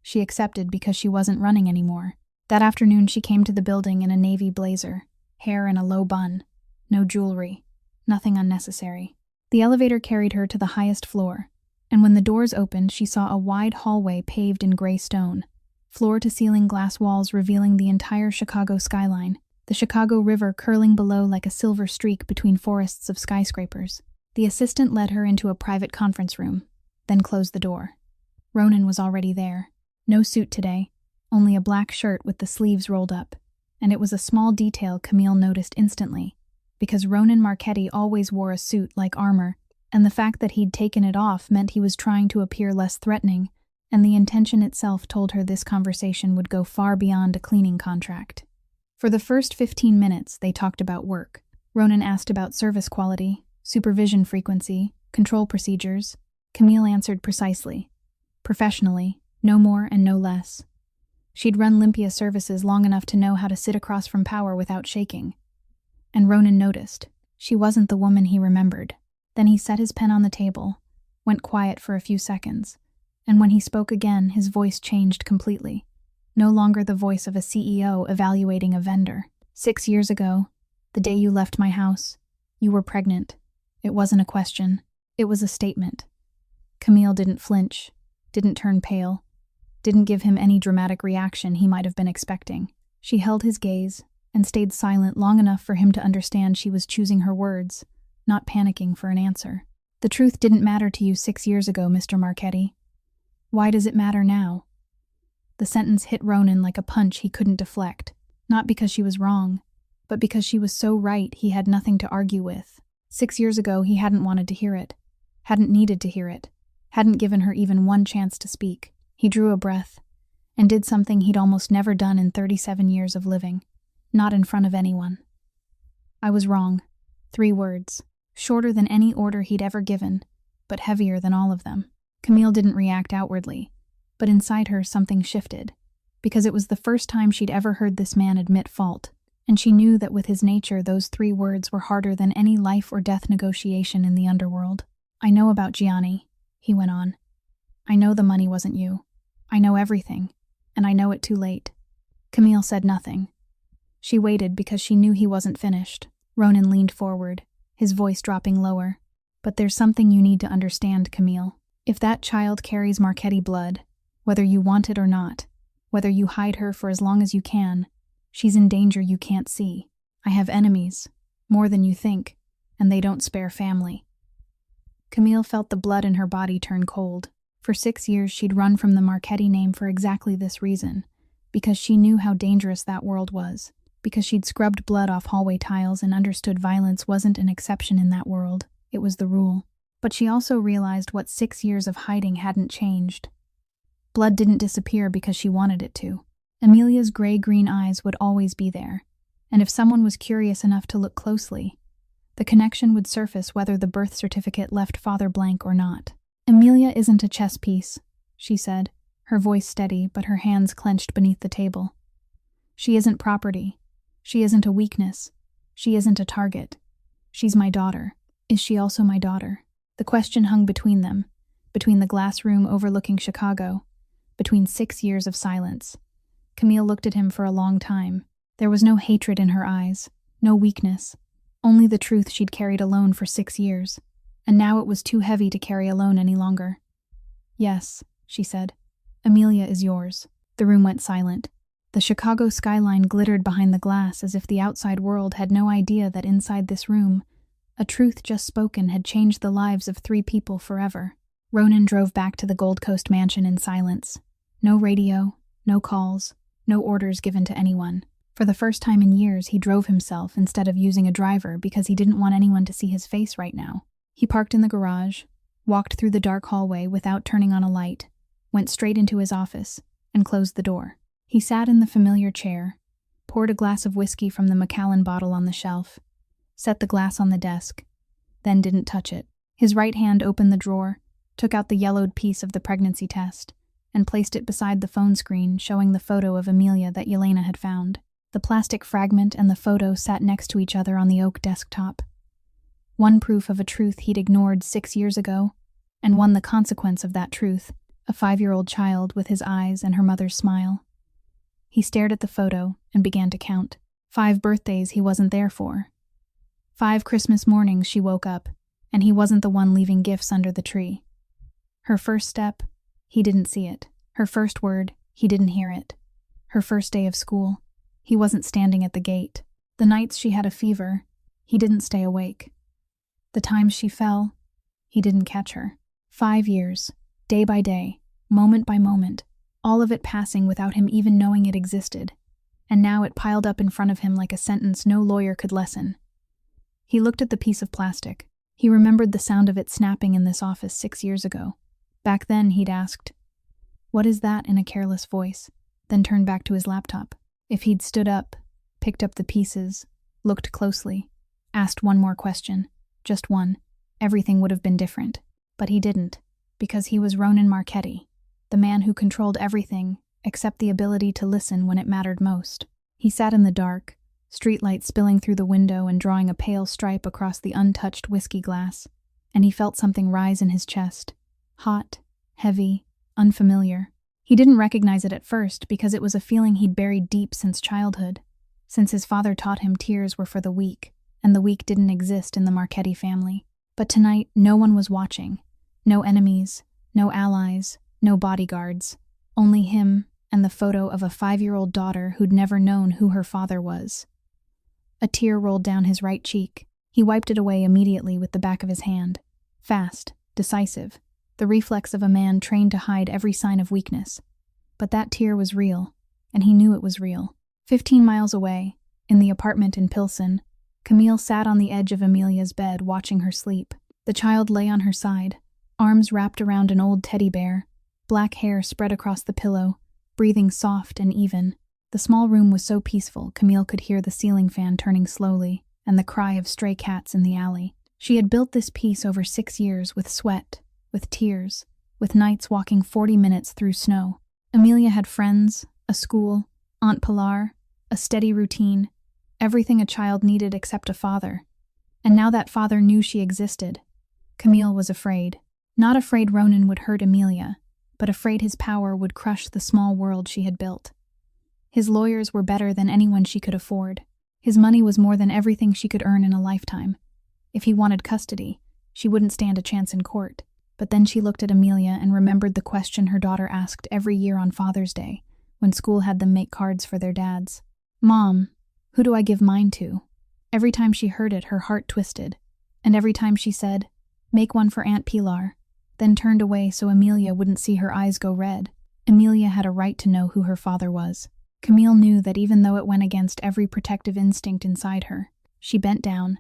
She accepted because she wasn't running anymore. That afternoon she came to the building in a navy blazer, hair in a low bun, no jewelry, nothing unnecessary. The elevator carried her to the highest floor, and when the doors opened she saw a wide hallway paved in gray stone, floor-to-ceiling glass walls revealing the entire Chicago skyline, the Chicago River curling below like a silver streak between forests of skyscrapers. The assistant led her into a private conference room, then closed the door. Ronan was already there. No suit today, only a black shirt with the sleeves rolled up, and it was a small detail Camille noticed instantly, because Ronan Marchetti always wore a suit like armor, and the fact that he'd taken it off meant he was trying to appear less threatening, and the intention itself told her this conversation would go far beyond a cleaning contract. For the first 15 minutes, they talked about work. Ronan asked about service quality, supervision frequency, control procedures. Camille answered precisely. Professionally, no more and no less. She'd run Limpia services long enough to know how to sit across from power without shaking. And Ronan noticed. She wasn't the woman he remembered. Then he set his pen on the table, went quiet for a few seconds, and when he spoke again, his voice changed completely. No longer the voice of a CEO evaluating a vendor. 6 years ago, the day you left my house, you were pregnant. It wasn't a question. It was a statement. Camille didn't flinch, didn't turn pale, didn't give him any dramatic reaction he might have been expecting. She held his gaze and stayed silent long enough for him to understand she was choosing her words, not panicking for an answer. The truth didn't matter to you 6 years ago, Mr. Marchetti. Why does it matter now? The sentence hit Ronan like a punch he couldn't deflect, not because she was wrong, but because she was so right he had nothing to argue with. 6 years ago he hadn't wanted to hear it, hadn't needed to hear it, hadn't given her even one chance to speak. He drew a breath and did something he'd almost never done in 37 years of living, not in front of anyone. I was wrong. 3 words, shorter than any order he'd ever given, but heavier than all of them. Camille didn't react outwardly, but inside her something shifted, because it was the first time she'd ever heard this man admit fault, and she knew that with his nature those 3 words were harder than any life or death negotiation in the underworld. I know about Giani, he went on. I know the money wasn't you. I know everything, and I know it too late. Camille said nothing. She waited because she knew he wasn't finished. Ronan leaned forward, his voice dropping lower. But there's something you need to understand, Camille. If that child carries Marchetti blood, whether you want it or not, whether you hide her for as long as you can, she's in danger you can't see. I have enemies, more than you think, and they don't spare family. Camille felt the blood in her body turn cold. For 6 years she'd run from the Marchetti name for exactly this reason, because she knew how dangerous that world was, because she'd scrubbed blood off hallway tiles and understood violence wasn't an exception in that world, it was the rule. But she also realized what 6 years of hiding hadn't changed. Blood didn't disappear because she wanted it to. Amelia's gray-green eyes would always be there, and if someone was curious enough to look closely, the connection would surface whether the birth certificate left father blank or not. Amelia isn't a chess piece, she said, her voice steady but her hands clenched beneath the table. She isn't property. She isn't a weakness. She isn't a target. She's my daughter. Is she also my daughter? The question hung between them, between the glass room overlooking Chicago, between 6 years of silence. Camille looked at him for a long time. There was no hatred in her eyes, no weakness, Only the truth she'd carried alone for 6 years, and now it was too heavy to carry alone any longer. "Yes," she said. "Amelia is yours." The room went silent. The Chicago skyline glittered behind the glass as if the outside world had no idea that inside this room, a truth just spoken had changed the lives of 3 people forever. Ronan drove back to the Gold Coast mansion in silence. No radio, no calls, no orders given to anyone. For the first time in years, he drove himself instead of using a driver because he didn't want anyone to see his face right now. He parked in the garage, walked through the dark hallway without turning on a light, went straight into his office, and closed the door. He sat in the familiar chair, poured a glass of whiskey from the Macallan bottle on the shelf, set the glass on the desk, then didn't touch it. His right hand opened the drawer, took out the yellowed piece of the pregnancy test, and placed it beside the phone screen showing the photo of Amelia that Yelena had found. The plastic fragment and the photo sat next to each other on the oak desktop. One proof of a truth he'd ignored 6 years ago, and one the consequence of that truth, a 5-year-old child with his eyes and her mother's smile. He stared at the photo and began to count. 5 birthdays he wasn't there for. 5 Christmas mornings she woke up, and he wasn't the one leaving gifts under the tree. Her first step, he didn't see it. Her first word, he didn't hear it. Her first day of school, he wasn't standing at the gate. The nights she had a fever, he didn't stay awake. The times she fell, he didn't catch her. 5 years, day by day, moment by moment, all of it passing without him even knowing it existed, and now it piled up in front of him like a sentence no lawyer could lessen. He looked at the piece of plastic. He remembered the sound of it snapping in this office 6 years ago. Back then, he'd asked, "What is that?" in a careless voice, then turned back to his laptop. If he'd stood up, picked up the pieces, looked closely, asked one more question, just one, everything would have been different. But he didn't, because he was Ronan Marchetti, the man who controlled everything except the ability to listen when it mattered most. He sat in the dark, streetlight spilling through the window and drawing a pale stripe across the untouched whiskey glass, and he felt something rise in his chest, hot, heavy, unfamiliar. He didn't recognize it at first because it was a feeling he'd buried deep since childhood, since his father taught him tears were for the weak, and the weak didn't exist in the Marchetti family. But tonight, no one was watching. No enemies, no allies, no bodyguards, only him and the photo of a 5-year-old daughter who'd never known who her father was. A tear rolled down his right cheek. He wiped it away immediately with the back of his hand. Fast, decisive, the reflex of a man trained to hide every sign of weakness. But that tear was real, and he knew it was real. 15 miles away, in the apartment in Pilsen, Camille sat on the edge of Amelia's bed watching her sleep. The child lay on her side, arms wrapped around an old teddy bear, black hair spread across the pillow, breathing soft and even. The small room was so peaceful, Camille could hear the ceiling fan turning slowly and the cry of stray cats in the alley. She had built this peace over 6 years with sweat, with tears, with nights walking 40 minutes through snow. Amelia had friends, a school, Aunt Pilar, a steady routine, everything a child needed except a father. And now that father knew she existed. Camille was afraid. Not afraid Ronan would hurt Amelia, but afraid his power would crush the small world she had built. His lawyers were better than anyone she could afford. His money was more than everything she could earn in a lifetime. If he wanted custody, she wouldn't stand a chance in court. But then she looked at Amelia and remembered the question her daughter asked every year on Father's Day, when school had them make cards for their dads. "Mom, who do I give mine to?" Every time she heard it, her heart twisted. And every time she said, "Make one for Aunt Pilar," then turned away so Amelia wouldn't see her eyes go red. Amelia had a right to know who her father was. Camille knew that even though it went against every protective instinct inside her. She bent down,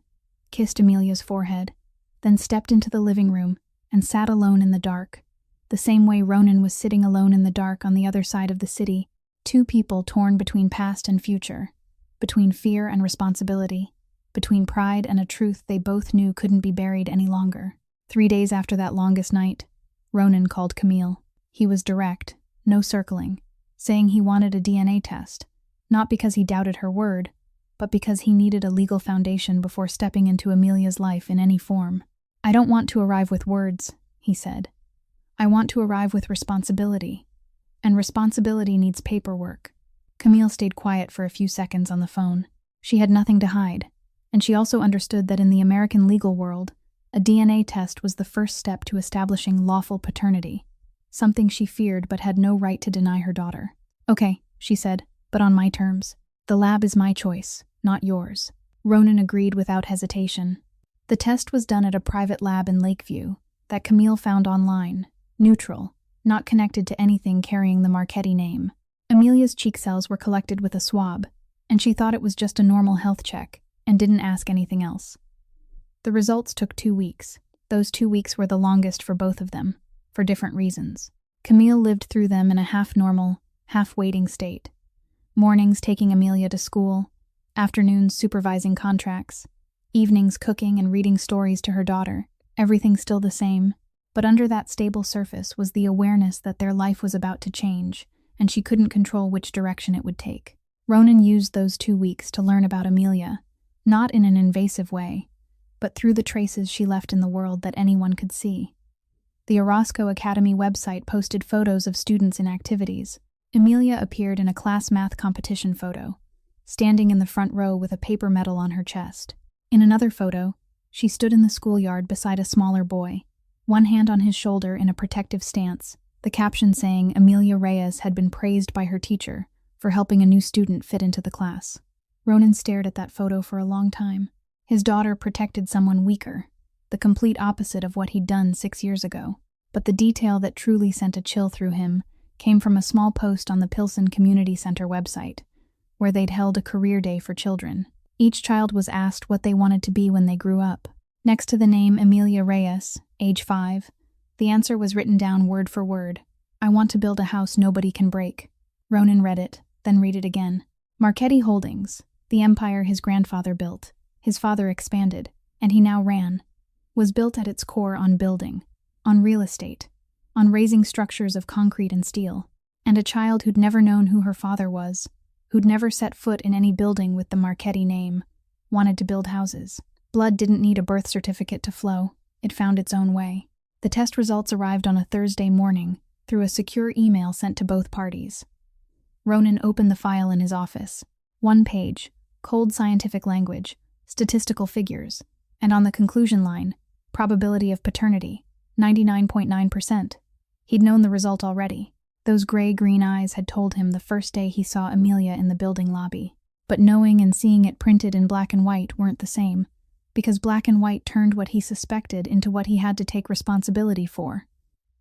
kissed Amelia's forehead, then stepped into the living room and sat alone in the dark, the same way Ronan was sitting alone in the dark on the other side of the city, 2 people torn between past and future, between fear and responsibility, between pride and a truth they both knew couldn't be buried any longer. 3 days after that longest night, Ronan called Camille. He was direct, no circling, saying he wanted a DNA test, not because he doubted her word, but because he needed a legal foundation before stepping into Amelia's life in any form. "I don't want to arrive with words," he said. "I want to arrive with responsibility. And responsibility needs paperwork." Camille stayed quiet for a few seconds on the phone. She had nothing to hide, And she also understood that in the American legal world, a DNA test was the first step to establishing lawful paternity, something she feared but had no right to deny her daughter. "Okay," she said, "but on my terms. The lab is my choice, not yours." Ronan agreed without hesitation. The test was done at a private lab in Lakeview that Camille found online, neutral, not connected to anything carrying the Marchetti name. Amelia's cheek cells were collected with a swab, and she thought it was just a normal health check and didn't ask anything else. The results took 2 weeks. Those 2 weeks were the longest for both of them, for different reasons. Camille lived through them in a half-normal, half-waiting state. Mornings taking Amelia to school, afternoons supervising contracts, evenings cooking and reading stories to her daughter, everything still the same. But under that stable surface was the awareness that their life was about to change, and she couldn't control which direction it would take. Ronan used those 2 weeks to learn about Amelia, not in an invasive way, but through the traces she left in the world that anyone could see. The Orozco Academy website posted photos of students in activities. Amelia appeared in a class math competition photo, standing in the front row with a paper medal on her chest. In another photo, she stood in the schoolyard beside a smaller boy, one hand on his shoulder in a protective stance, the caption saying Amelia Reyes had been praised by her teacher for helping a new student fit into the class. Ronan stared at that photo for a long time. His daughter protected someone weaker, the complete opposite of what he'd done 6 years ago. But the detail that truly sent a chill through him came from a small post on the Pilsen Community Center website, where they'd held a career day for children. Each child was asked what they wanted to be when they grew up. Next to the name Amelia Reyes, age 5, the answer was written down word for word. "I want to build a house nobody can break." Ronan read it, then read it again. Marchetti Holdings, the empire his grandfather built, his father expanded, and he now ran, was built at its core on building, on real estate, on raising structures of concrete and steel. And a child who'd never known who her father was, who'd never set foot in any building with the Marchetti name, wanted to build houses. Blood didn't need a birth certificate to flow. It found its own way. The test results arrived on a Thursday morning through a secure email sent to both parties. Ronan opened the file in his office. 1 page, cold scientific language, statistical figures, and on the conclusion line, probability of paternity, 99.9%. He'd known the result already. Those gray-green eyes had told him the first day he saw Amelia in the building lobby. But knowing and seeing it printed in black and white weren't the same, because black and white turned what he suspected into what he had to take responsibility for.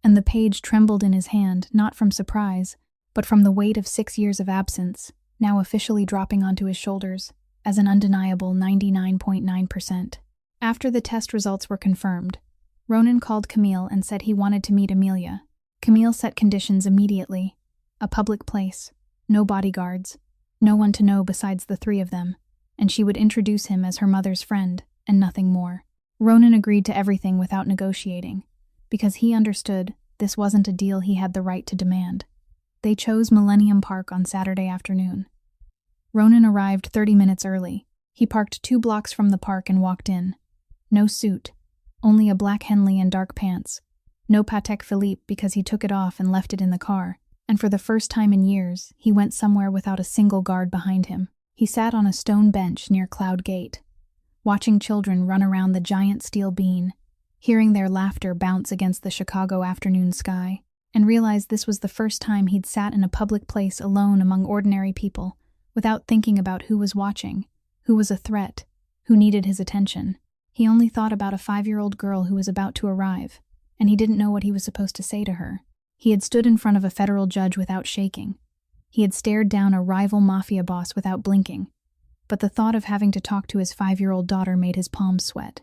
And the page trembled in his hand, not from surprise, but from the weight of 6 years of absence, now officially dropping onto his shoulders as an undeniable 99.9%. After the test results were confirmed, Ronan called Camille and said he wanted to meet Amelia. Camille set conditions immediately. A public place, no bodyguards, no one to know besides the 3 of them, and she would introduce him as her mother's friend, and nothing more. Ronan agreed to everything without negotiating, because he understood this wasn't a deal he had the right to demand. They chose Millennium Park on Saturday afternoon. Ronan arrived 30 minutes early. He parked 2 blocks from the park and walked in. No suit, only a black Henley and dark pants. No Patek Philippe because he took it off and left it in the car, and for the first time in years, he went somewhere without a single guard behind him. He sat on a stone bench near Cloud Gate, watching children run around the giant steel bean, hearing their laughter bounce against the Chicago afternoon sky, and realized this was the first time he'd sat in a public place alone among ordinary people, without thinking about who was watching, who was a threat, who needed his attention. He only thought about a 5-year-old girl who was about to arrive, and he didn't know what he was supposed to say to her. He had stood in front of a federal judge without shaking. He had stared down a rival Mafia boss without blinking. But the thought of having to talk to his 5-year-old daughter made his palms sweat.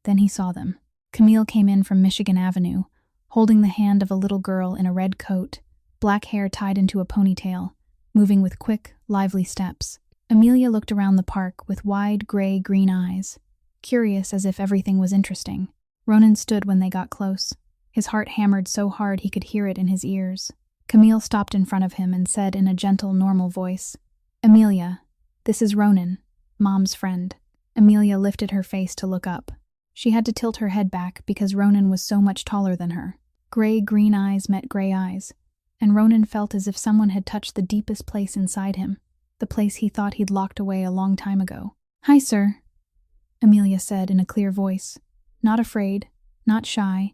Then he saw them. Camille came in from Michigan Avenue, holding the hand of a little girl in a red coat, black hair tied into a ponytail, moving with quick, lively steps. Amelia looked around the park with wide, gray-green eyes, curious as if everything was interesting. Ronan stood when they got close. His heart hammered so hard he could hear it in his ears. Camille stopped in front of him and said in a gentle, normal voice, "Amelia, this is Ronan, Mom's friend." Amelia lifted her face to look up. She had to tilt her head back because Ronan was so much taller than her. Gray-green eyes met gray eyes, and Ronan felt as if someone had touched the deepest place inside him, the place he thought he'd locked away a long time ago. "Hi, sir." Amelia said in a clear voice. Not afraid, not shy,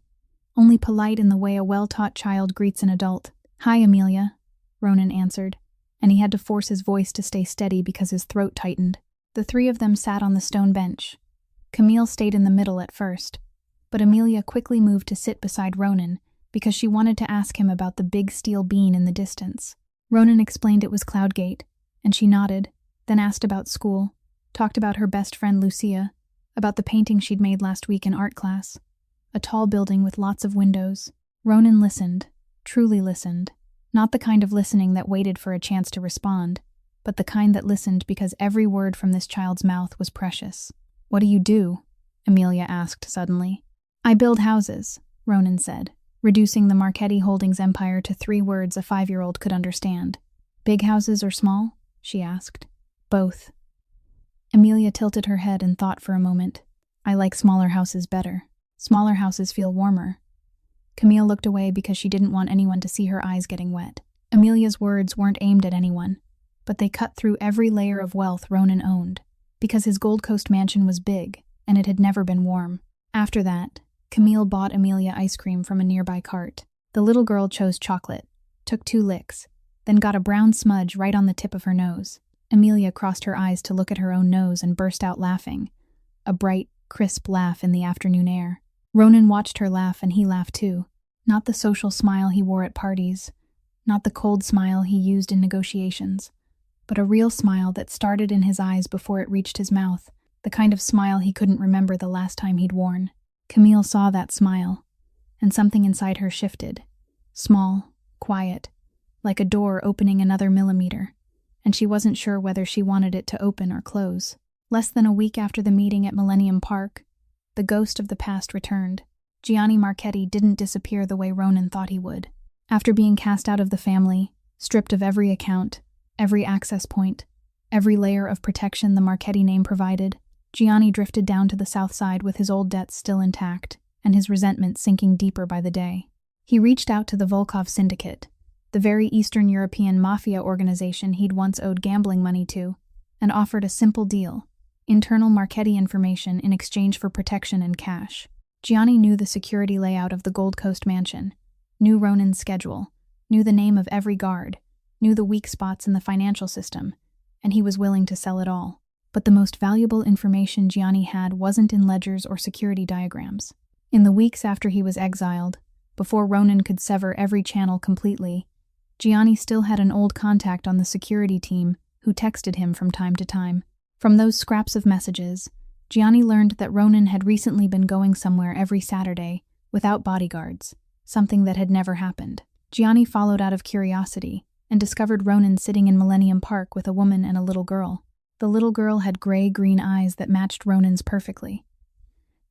only polite in the way a well-taught child greets an adult. Hi, Amelia, Ronan answered, and he had to force his voice to stay steady because his throat tightened. The three of them sat on the stone bench. Camille stayed in the middle at first, but Amelia quickly moved to sit beside Ronan because she wanted to ask him about the big steel bean in the distance. Ronan explained it was Cloudgate, and she nodded, then asked about school, talked about her best friend Lucia, about the painting she'd made last week in art class. A tall building with lots of windows. Ronan listened, truly listened, not the kind of listening that waited for a chance to respond, but the kind that listened because every word from this child's mouth was precious. What do you do? Amelia asked suddenly. I build houses, Ronan said, reducing the Marchetti Holdings empire to 3 words a 5-year-old could understand. Big houses or small? She asked. Both. Amelia tilted her head and thought for a moment. I like smaller houses better. Smaller houses feel warmer. Camille looked away because she didn't want anyone to see her eyes getting wet. Amelia's words weren't aimed at anyone, but they cut through every layer of wealth Ronan owned, because his Gold Coast mansion was big, and it had never been warm. After that, Camille bought Amelia ice cream from a nearby cart. The little girl chose chocolate, took 2 licks, then got a brown smudge right on the tip of her nose. Amelia crossed her eyes to look at her own nose and burst out laughing, a bright, crisp laugh in the afternoon air. Ronan watched her laugh and he laughed too. Not the social smile he wore at parties, not the cold smile he used in negotiations, but a real smile that started in his eyes before it reached his mouth, the kind of smile he couldn't remember the last time he'd worn. Camille saw that smile, and something inside her shifted. Small, quiet, like a door opening another millimeter, and she wasn't sure whether she wanted it to open or close. Less than a week after the meeting at Millennium Park, the ghost of the past returned. Giani Marchetti didn't disappear the way Ronan thought he would. After being cast out of the family, stripped of every account, every access point, every layer of protection the Marchetti name provided, Giani drifted down to the south side with his old debts still intact, and his resentment sinking deeper by the day. He reached out to the Volkov Syndicate, the very Eastern European Mafia organization he'd once owed gambling money to, and offered a simple deal: internal Marchetti information in exchange for protection and cash. Giani knew the security layout of the Gold Coast mansion, knew Ronan's schedule, knew the name of every guard, knew the weak spots in the financial system, and he was willing to sell it all. But the most valuable information Giani had wasn't in ledgers or security diagrams. In the weeks after he was exiled, before Ronan could sever every channel completely, Giani still had an old contact on the security team who texted him from time to time. From those scraps of messages, Giani learned that Ronan had recently been going somewhere every Saturday without bodyguards, something that had never happened. Giani followed out of curiosity and discovered Ronan sitting in Millennium Park with a woman and a little girl. The little girl had gray-green eyes that matched Ronan's perfectly.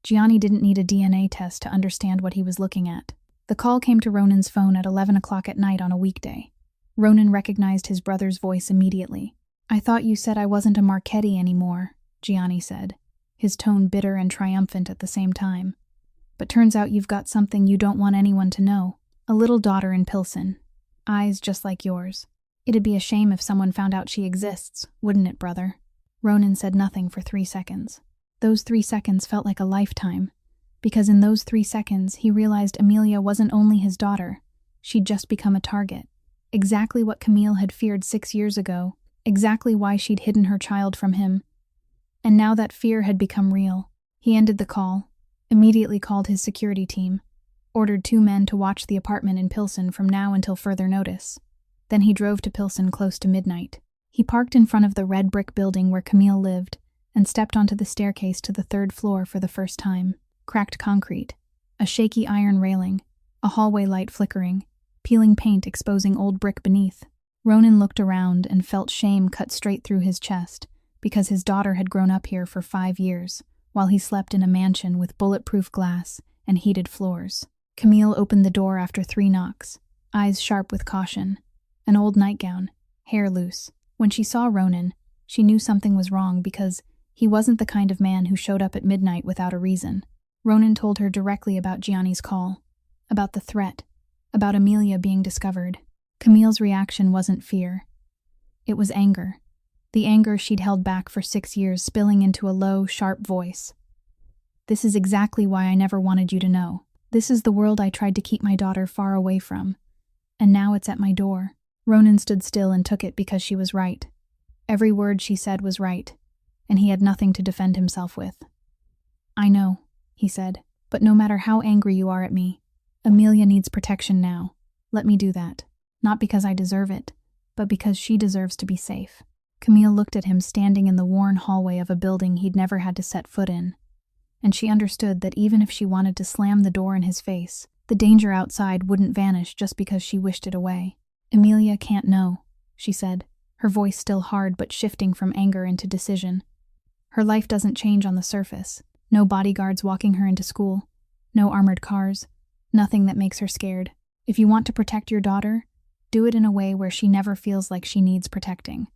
Giani didn't need a DNA test to understand what he was looking at. The call came to Ronan's phone at 11 o'clock at night on a weekday. Ronan recognized his brother's voice immediately. I thought you said I wasn't a Marchetti anymore, Giani said, his tone bitter and triumphant at the same time. But turns out you've got something you don't want anyone to know. A little daughter in Pilsen. Eyes just like yours. It'd be a shame if someone found out she exists, wouldn't it, brother? Ronan said nothing for 3 seconds. Those 3 seconds felt like a lifetime, because in those 3 seconds he realized Amelia wasn't only his daughter, she'd just become a target. Exactly what Camille had feared 6 years ago, exactly why she'd hidden her child from him. And now that fear had become real. He ended the call, immediately called his security team, ordered 2 men to watch the apartment in Pilsen from now until further notice. Then he drove to Pilsen close to midnight. He parked in front of the red brick building where Camille lived and stepped onto the staircase to the 3rd floor for the first time. Cracked concrete, a shaky iron railing, a hallway light flickering, peeling paint exposing old brick beneath. Ronan looked around and felt shame cut straight through his chest because his daughter had grown up here for 5 years, while he slept in a mansion with bulletproof glass and heated floors. Camille opened the door after 3 knocks, eyes sharp with caution, an old nightgown, hair loose. When she saw Ronan, she knew something was wrong because he wasn't the kind of man who showed up at midnight without a reason. Ronan told her directly about Gianni's call, about the threat, about Amelia being discovered. Camille's reaction wasn't fear. It was anger. the anger she'd held back for 6 years spilling into a low, sharp voice. "This is exactly why I never wanted you to know. This is the world I tried to keep my daughter far away from. And now it's at my door." Ronan stood still and took it because she was right. Every word she said was right, and he had nothing to defend himself with. "I know," he said, "but no matter how angry you are at me, Amelia needs protection now. Let me do that. Not because I deserve it, but because she deserves to be safe." Camille looked at him standing in the worn hallway of a building he'd never had to set foot in, and she understood that even if she wanted to slam the door in his face, the danger outside wouldn't vanish just because she wished it away. "Amelia can't know," she said, her voice still hard but shifting from anger into decision. "Her life doesn't change on the surface. No bodyguards walking her into school. No armored cars. Nothing that makes her scared. If you want to protect your daughter, do it in a way where she never feels like she needs protecting."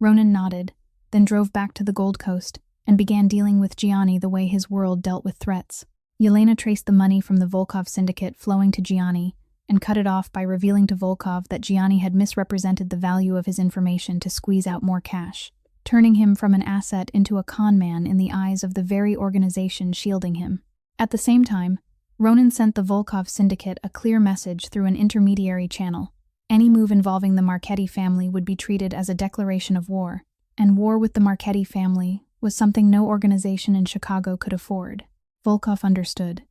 Ronan nodded, then drove back to the Gold Coast and began dealing with Giani the way his world dealt with threats. Yelena traced the money from the Volkov syndicate flowing to Giani and cut it off by revealing to Volkov that Giani had misrepresented the value of his information to squeeze out more cash, turning him from an asset into a con man in the eyes of the very organization shielding him. At the same time, Ronan sent the Volkov syndicate a clear message through an intermediary channel. Any move involving the Marchetti family would be treated as a declaration of war, and war with the Marchetti family was something no organization in Chicago could afford. Volkov understood.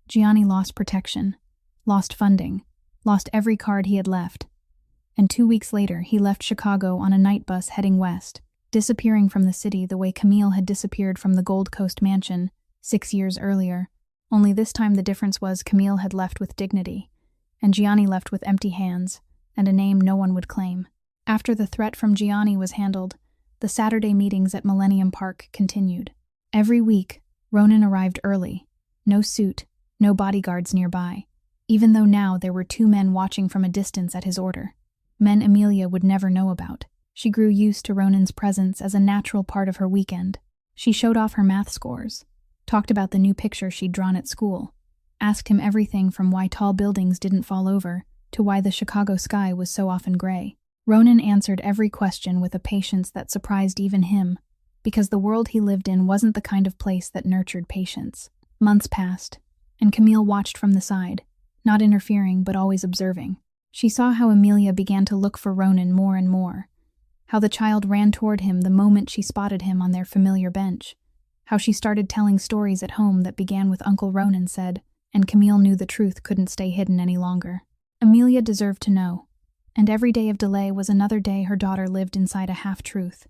Giani lost protection, lost funding, lost every card he had left. And 2 weeks later, he left Chicago on a night bus heading west, disappearing from the city the way Camille had disappeared from the Gold Coast mansion 6 years earlier. Only this time the difference was Camille had left with dignity, and Giani left with empty hands and a name no one would claim. After the threat from Giani was handled, the Saturday meetings at Millennium Park continued. Every week, Ronan arrived early. No suit, no bodyguards nearby, even though now there were 2 men watching from a distance at his order. Men Amelia would never know about. She grew used to Ronan's presence as a natural part of her weekend. She showed off her math scores, talked about the new picture she'd drawn at school, asked him everything from why tall buildings didn't fall over to why the Chicago sky was so often gray. Ronan answered every question with a patience that surprised even him, because the world he lived in wasn't the kind of place that nurtured patience. Months passed, and Camille watched from the side, not interfering but always observing. She saw how Amelia began to look for Ronan more and more, how the child ran toward him the moment she spotted him on their familiar bench, how she started telling stories at home that began with Uncle Ronan said, and Camille knew the truth couldn't stay hidden any longer. Amelia deserved to know, and every day of delay was another day her daughter lived inside a half-truth.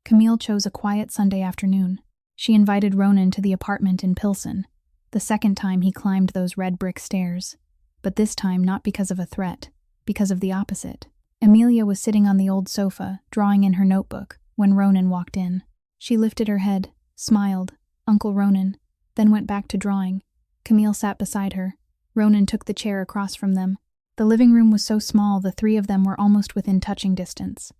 Camille chose a quiet Sunday afternoon. She invited Ronan to the apartment in Pilsen, the second time he climbed those red brick stairs, but this time not because of a threat, because of the opposite. Amelia was sitting on the old sofa, drawing in her notebook, when Ronan walked in. She lifted her head, smiled, "Uncle Ronan," then went back to drawing. Camille sat beside her. Ronan took the chair across from them. The living room was so small the 3 of them were almost within touching distance,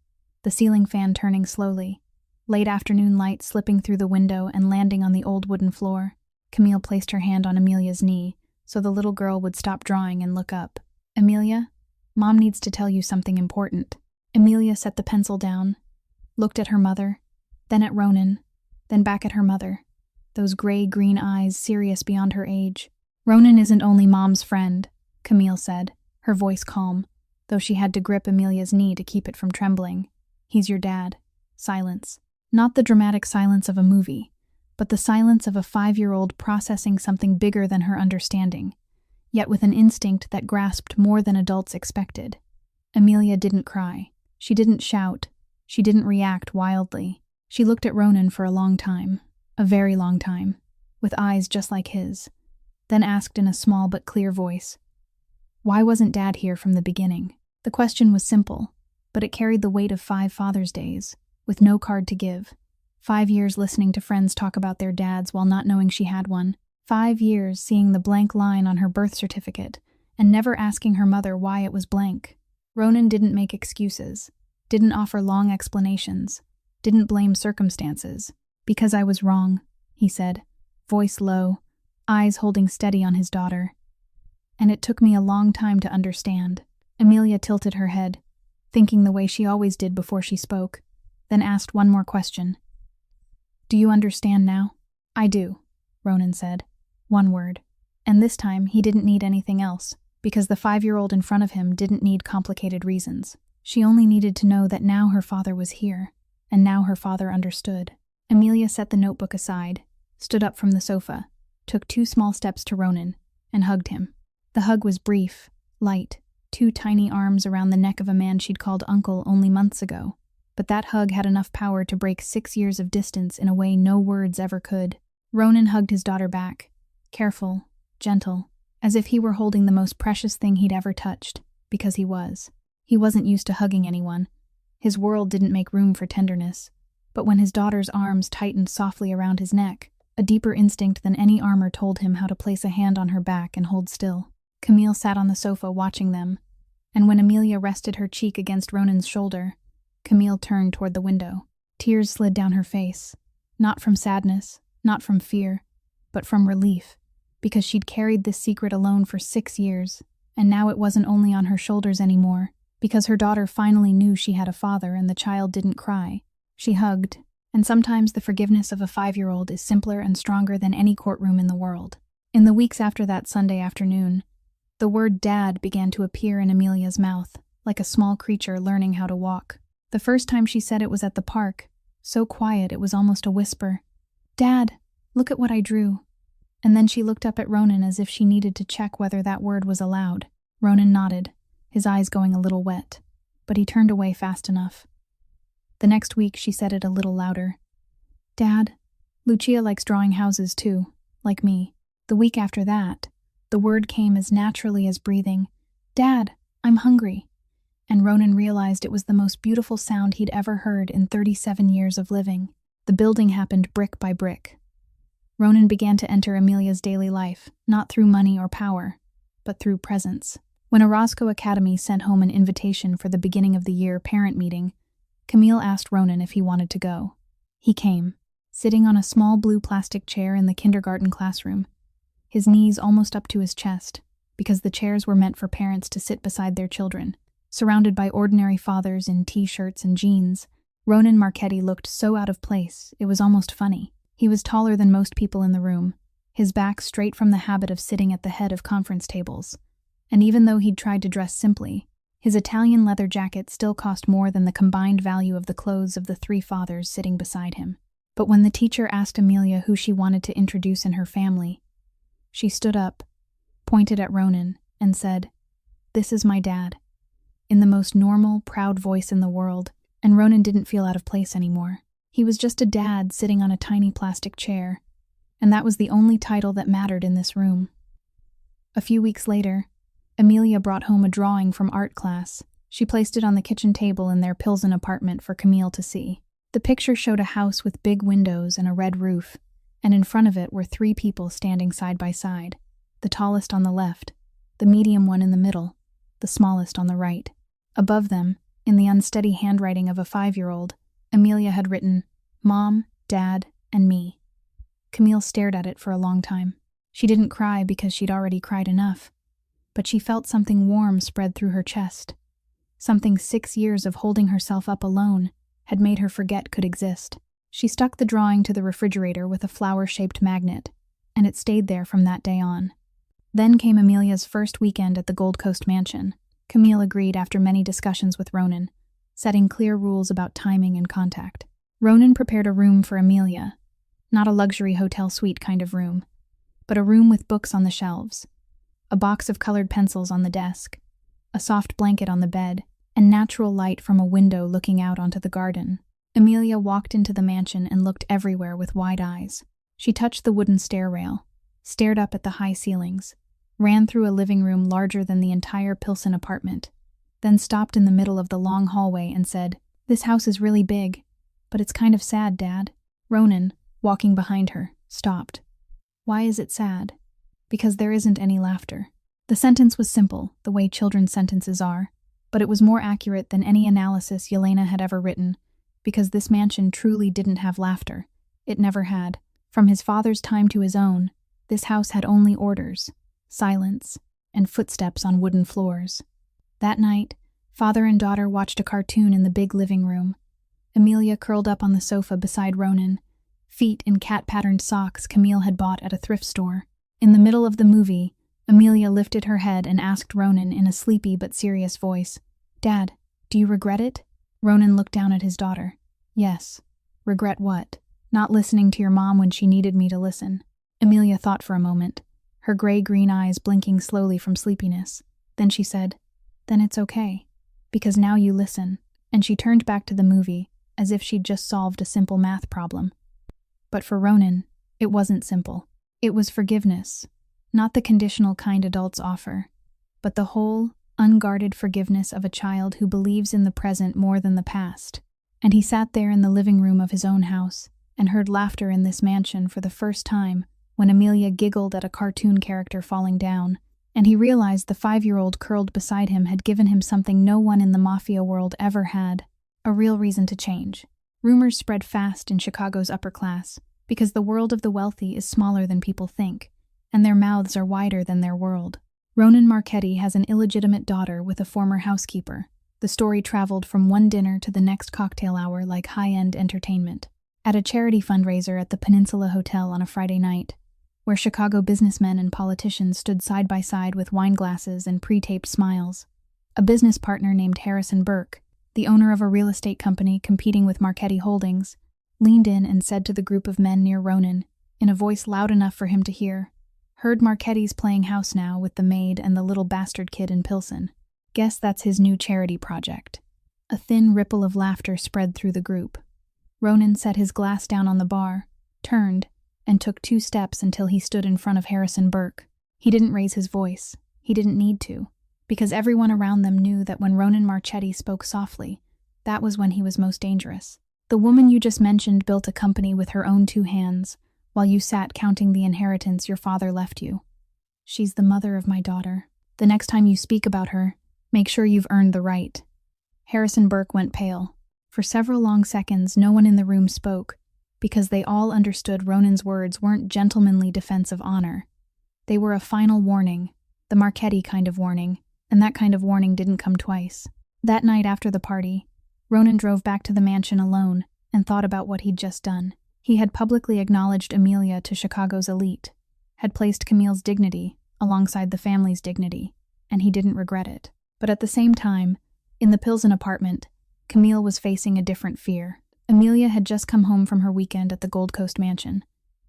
the ceiling fan turning slowly, late afternoon light slipping through the window and landing on the old wooden floor. Camille placed her hand on Amelia's knee so the little girl would stop drawing and look up. "Amelia, Mom needs to tell you something important." Amelia set the pencil down, looked at her mother, then at Ronan, then back at her mother, those gray-green eyes serious beyond her age. "Ronan isn't only Mom's friend," Camille said, her voice calm, though she had to grip Amelia's knee to keep it from trembling. "He's your dad." Silence. Not the dramatic silence of a movie, but the silence of a 5-year-old processing something bigger than her understanding, yet with an instinct that grasped more than adults expected. Amelia didn't cry. She didn't shout. She didn't react wildly. She looked at Ronan for a long time, a very long time, with eyes just like his, then asked in a small but clear voice, "Why wasn't Dad here from the beginning?" The question was simple, but it carried the weight of 5 Father's Days, with no card to give. 5 years listening to friends talk about their dads while not knowing she had one. 5 years seeing the blank line on her birth certificate and never asking her mother why it was blank. Ronan didn't make excuses, didn't offer long explanations, didn't blame circumstances. "Because I was wrong," he said, voice low, eyes holding steady on his daughter. "And it took me a long time to understand." Amelia tilted her head, thinking the way she always did before she spoke, then asked one more question. "Do you understand now?" "I do," Ronan said. One word. And this time, he didn't need anything else, because the 5-year-old in front of him didn't need complicated reasons. She only needed to know that now her father was here, and now her father understood. Amelia set the notebook aside, stood up from the sofa, took 2 small steps to Ronan, and hugged him. The hug was brief, light, 2 tiny arms around the neck of a man she'd called uncle only months ago. But that hug had enough power to break 6 years of distance in a way no words ever could. Ronan hugged his daughter back, careful, gentle, as if he were holding the most precious thing he'd ever touched, because he was. He wasn't used to hugging anyone. His world didn't make room for tenderness. But when his daughter's arms tightened softly around his neck, a deeper instinct than any armor told him how to place a hand on her back and hold still. Camille sat on the sofa watching them, and when Amelia rested her cheek against Ronan's shoulder, Camille turned toward the window. Tears slid down her face, not from sadness, not from fear, but from relief, because she'd carried this secret alone for 6 years, and now it wasn't only on her shoulders anymore, because her daughter finally knew she had a father and the child didn't cry. She hugged, and sometimes the forgiveness of a 5-year-old is simpler and stronger than any courtroom in the world. In the weeks after that Sunday afternoon, the word "dad" began to appear in Amelia's mouth, like a small creature learning how to walk. The first time she said it was at the park, so quiet it was almost a whisper. "Dad, look at what I drew." And then she looked up at Ronan as if she needed to check whether that word was allowed. Ronan nodded, his eyes going a little wet, but he turned away fast enough. The next week she said it a little louder. "Dad, Lucia likes drawing houses too, like me." The week after that, the word came as naturally as breathing. "Dad, I'm hungry." And Ronan realized it was the most beautiful sound he'd ever heard in 37 years of living. The building happened brick by brick. Ronan began to enter Amelia's daily life, not through money or power, but through presence. When Orozco Academy sent home an invitation for the beginning of the year parent meeting, Camille asked Ronan if he wanted to go. He came, sitting on a small blue plastic chair in the kindergarten classroom, his knees almost up to his chest, because the chairs were meant for parents to sit beside their children. Surrounded by ordinary fathers in t-shirts and jeans, Ronan Marchetti looked so out of place, it was almost funny. He was taller than most people in the room, his back straight from the habit of sitting at the head of conference tables. And even though he'd tried to dress simply, his Italian leather jacket still cost more than the combined value of the clothes of the 3 fathers sitting beside him. But when the teacher asked Amelia who she wanted to introduce in her family, she stood up, pointed at Ronan, and said, "This is my dad," in the most normal, proud voice in the world, and Ronan didn't feel out of place anymore. He was just a dad sitting on a tiny plastic chair, and that was the only title that mattered in this room. A few weeks later, Amelia brought home a drawing from art class. She placed it on the kitchen table in their Pilsen apartment for Camille to see. The picture showed a house with big windows and a red roof, and in front of it were 3 people standing side by side, the tallest on the left, the medium one in the middle, the smallest on the right. Above them, in the unsteady handwriting of a 5-year-old, Amelia had written, "Mom, Dad, and me." Camille stared at it for a long time. She didn't cry because she'd already cried enough, but she felt something warm spread through her chest. Something 6 years of holding herself up alone had made her forget could exist. She stuck the drawing to the refrigerator with a flower-shaped magnet, and it stayed there from that day on. Then came Amelia's first weekend at the Gold Coast mansion. Camille agreed after many discussions with Ronan, setting clear rules about timing and contact. Ronan prepared a room for Amelia, not a luxury hotel suite kind of room, but a room with books on the shelves, a box of colored pencils on the desk, a soft blanket on the bed, and natural light from a window looking out onto the garden. Amelia walked into the mansion and looked everywhere with wide eyes. She touched the wooden stair rail, stared up at the high ceilings, ran through a living room larger than the entire Pilsen apartment, then stopped in the middle of the long hallway and said, "This house is really big, but it's kind of sad, Dad." Ronan, walking behind her, stopped. "Why is it sad?" "Because there isn't any laughter." The sentence was simple, the way children's sentences are, but it was more accurate than any analysis Yelena had ever written, because this mansion truly didn't have laughter. It never had. From his father's time to his own, this house had only orders, silence, and footsteps on wooden floors. That night, father and daughter watched a cartoon in the big living room. Amelia curled up on the sofa beside Ronan, feet in cat-patterned socks Camille had bought at a thrift store. In the middle of the movie, Amelia lifted her head and asked Ronan in a sleepy but serious voice, "Dad, do you regret it?" Ronan looked down at his daughter. "Yes." "Regret what?" "Not listening to your mom when she needed me to listen." Amelia thought for a moment, her gray-green eyes blinking slowly from sleepiness. Then she said, "Then it's okay, because now you listen." And she turned back to the movie, as if she'd just solved a simple math problem. But for Ronan, it wasn't simple. It was forgiveness, not the conditional kind adults offer, but the whole, unguarded forgiveness of a child who believes in the present more than the past. And he sat there in the living room of his own house and heard laughter in this mansion for the first time when Amelia giggled at a cartoon character falling down, and he realized the 5-year-old curled beside him had given him something no one in the Mafia world ever had, a real reason to change. Rumors spread fast in Chicago's upper class, because the world of the wealthy is smaller than people think, and their mouths are wider than their world. Ronan Marchetti has an illegitimate daughter with a former housekeeper. The story traveled from one dinner to the next cocktail hour like high-end entertainment. At a charity fundraiser at the Peninsula Hotel on a Friday night, where Chicago businessmen and politicians stood side by side with wine glasses and pre-taped smiles, a business partner named Harrison Burke, the owner of a real estate company competing with Marchetti Holdings, leaned in and said to the group of men near Ronan, in a voice loud enough for him to hear, "Heard Marchetti's playing house now with the maid and the little bastard kid in Pilsen. Guess that's his new charity project." A thin ripple of laughter spread through the group. Ronan set his glass down on the bar, turned, and took 2 steps until he stood in front of Harrison Burke. He didn't raise his voice. He didn't need to, because everyone around them knew that when Ronan Marchetti spoke softly, that was when he was most dangerous. "The woman you just mentioned built a company with her own 2 hands, while you sat counting the inheritance your father left you. She's the mother of my daughter. The next time you speak about her, make sure you've earned the right." Harrison Burke went pale. For several long seconds, no one in the room spoke, because they all understood Ronan's words weren't gentlemanly defense of honor. They were a final warning, the Marchetti kind of warning, and that kind of warning didn't come twice. That night after the party, Ronan drove back to the mansion alone and thought about what he'd just done. He had publicly acknowledged Amelia to Chicago's elite, had placed Camille's dignity alongside the family's dignity, and he didn't regret it. But at the same time, in the Pilsen apartment, Camille was facing a different fear. Amelia had just come home from her weekend at the Gold Coast mansion,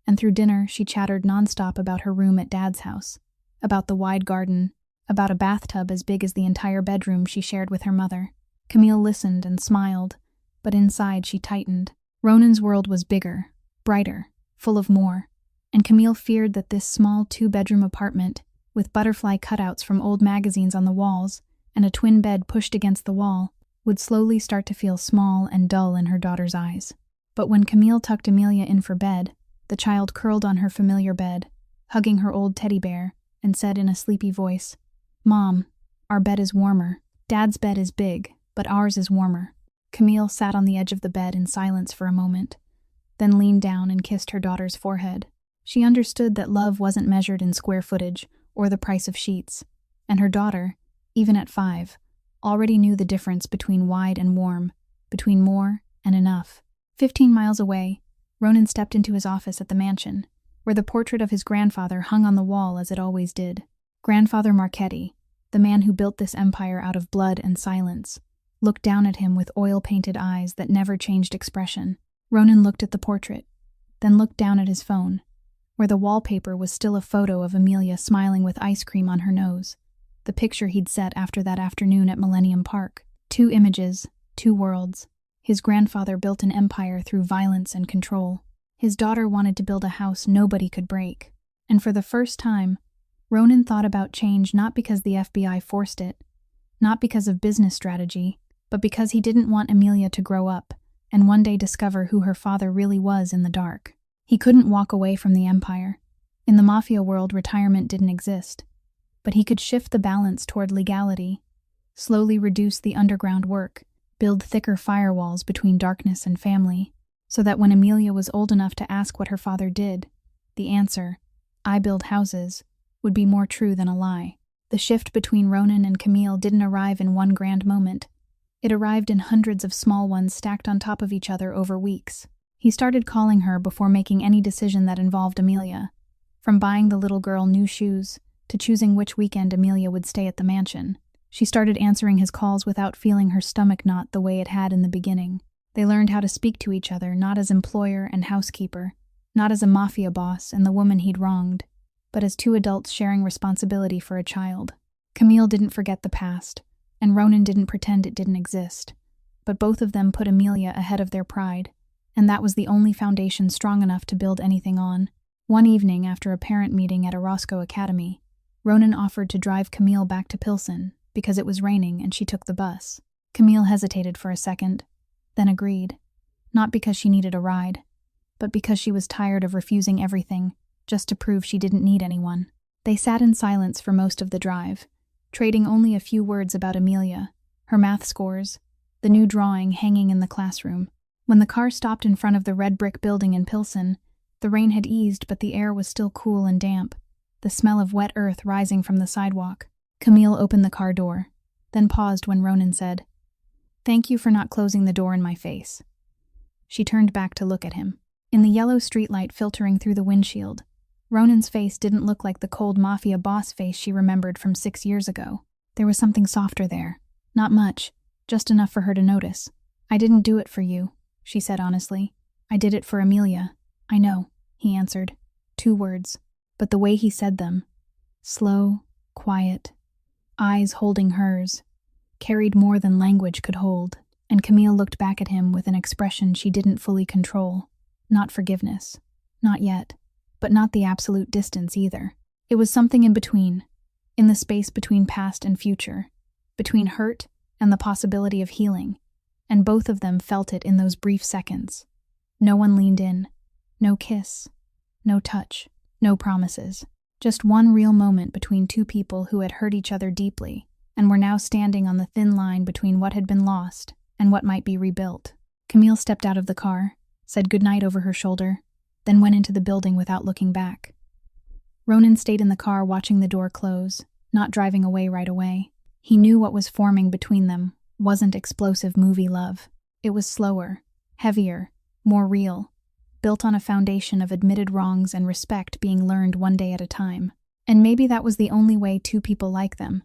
and through dinner she chattered nonstop about her room at Dad's house, about the wide garden, about a bathtub as big as the entire bedroom she shared with her mother. Camille listened and smiled, but inside she tightened. Ronan's world was bigger, brighter, full of more, and Camille feared that this small 2-bedroom apartment, with butterfly cutouts from old magazines on the walls and a twin bed pushed against the wall, would slowly start to feel small and dull in her daughter's eyes. But when Camille tucked Amelia in for bed, the child curled on her familiar bed, hugging her old teddy bear, and said in a sleepy voice, "Mom, our bed is warmer. Dad's bed is big, but ours is warmer." Camille sat on the edge of the bed in silence for a moment, then leaned down and kissed her daughter's forehead. She understood that love wasn't measured in square footage or the price of sheets, and her daughter, even at 5, already knew the difference between wide and warm, between more and enough. 15 miles away, Ronan stepped into his office at the mansion, where the portrait of his grandfather hung on the wall as it always did. Grandfather Marchetti, the man who built this empire out of blood and silence, looked down at him with oil-painted eyes that never changed expression. Ronan looked at the portrait, then looked down at his phone, where the wallpaper was still a photo of Amelia smiling with ice cream on her nose, the picture he'd set after that afternoon at Millennium Park. 2 images, 2 worlds. His grandfather built an empire through violence and control. His daughter wanted to build a house nobody could break. And for the first time, Ronan thought about change not because the FBI forced it, not because of business strategy, but because he didn't want Amelia to grow up and one day discover who her father really was in the dark. He couldn't walk away from the empire. In the Mafia world, retirement didn't exist. But he could shift the balance toward legality, slowly reduce the underground work, build thicker firewalls between darkness and family, so that when Amelia was old enough to ask what her father did, the answer, "I build houses," would be more true than a lie. The shift between Ronan and Camille didn't arrive in one grand moment. It arrived in hundreds of small ones stacked on top of each other over weeks. He started calling her before making any decision that involved Amelia, from buying the little girl new shoes to choosing which weekend Amelia would stay at the mansion. She started answering his calls without feeling her stomach knot the way it had in the beginning. They learned how to speak to each other, not as employer and housekeeper, not as a mafia boss and the woman he'd wronged, but as two adults sharing responsibility for a child. Camille didn't forget the past, and Ronan didn't pretend it didn't exist. But both of them put Amelia ahead of their pride, and that was the only foundation strong enough to build anything on. One evening, after a parent meeting at a Roscoe Academy, Ronan offered to drive Camille back to Pilsen because it was raining and she took the bus. Camille hesitated for a second, then agreed, not because she needed a ride, but because she was tired of refusing everything just to prove she didn't need anyone. They sat in silence for most of the drive, trading only a few words about Amelia, her math scores, the new drawing hanging in the classroom. When the car stopped in front of the red brick building in Pilsen, the rain had eased but the air was still cool and damp, the smell of wet earth rising from the sidewalk. Camille opened the car door, then paused when Ronan said, "Thank you for not closing the door in my face." She turned back to look at him. In the yellow streetlight filtering through the windshield, Ronan's face didn't look like the cold mafia boss face she remembered from 6 years ago. There was something softer there. Not much, just enough for her to notice. "I didn't do it for you," she said honestly. "I did it for Amelia." "I know," he answered. 2 words, but the way he said them, slow, quiet, eyes holding hers, carried more than language could hold, and Camille looked back at him with an expression she didn't fully control. Not forgiveness. Not yet. But not the absolute distance either. It was something in between, in the space between past and future, between hurt and the possibility of healing, and both of them felt it in those brief seconds. No one leaned in. No kiss. No touch. No promises. Just one real moment between two people who had hurt each other deeply and were now standing on the thin line between what had been lost and what might be rebuilt. Camille stepped out of the car, said goodnight over her shoulder, then went into the building without looking back. Ronan stayed in the car watching the door close, not driving away right away. He knew what was forming between them wasn't explosive movie love. It was slower, heavier, more real, built on a foundation of admitted wrongs and respect being learned one day at a time. And maybe that was the only way two people like them,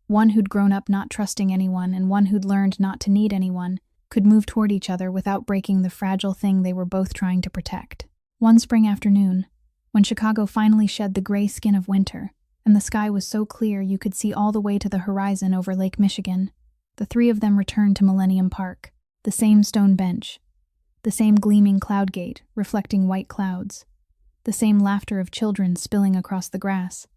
one who'd grown up not trusting anyone and one who'd learned not to need anyone, could move toward each other without breaking the fragile thing they were both trying to protect. One spring afternoon, when Chicago finally shed the gray skin of winter, and the sky was so clear you could see all the way to the horizon over Lake Michigan, the three of them returned to Millennium Park, the same stone bench, the same gleaming cloud gate reflecting white clouds, the same laughter of children spilling across the grass.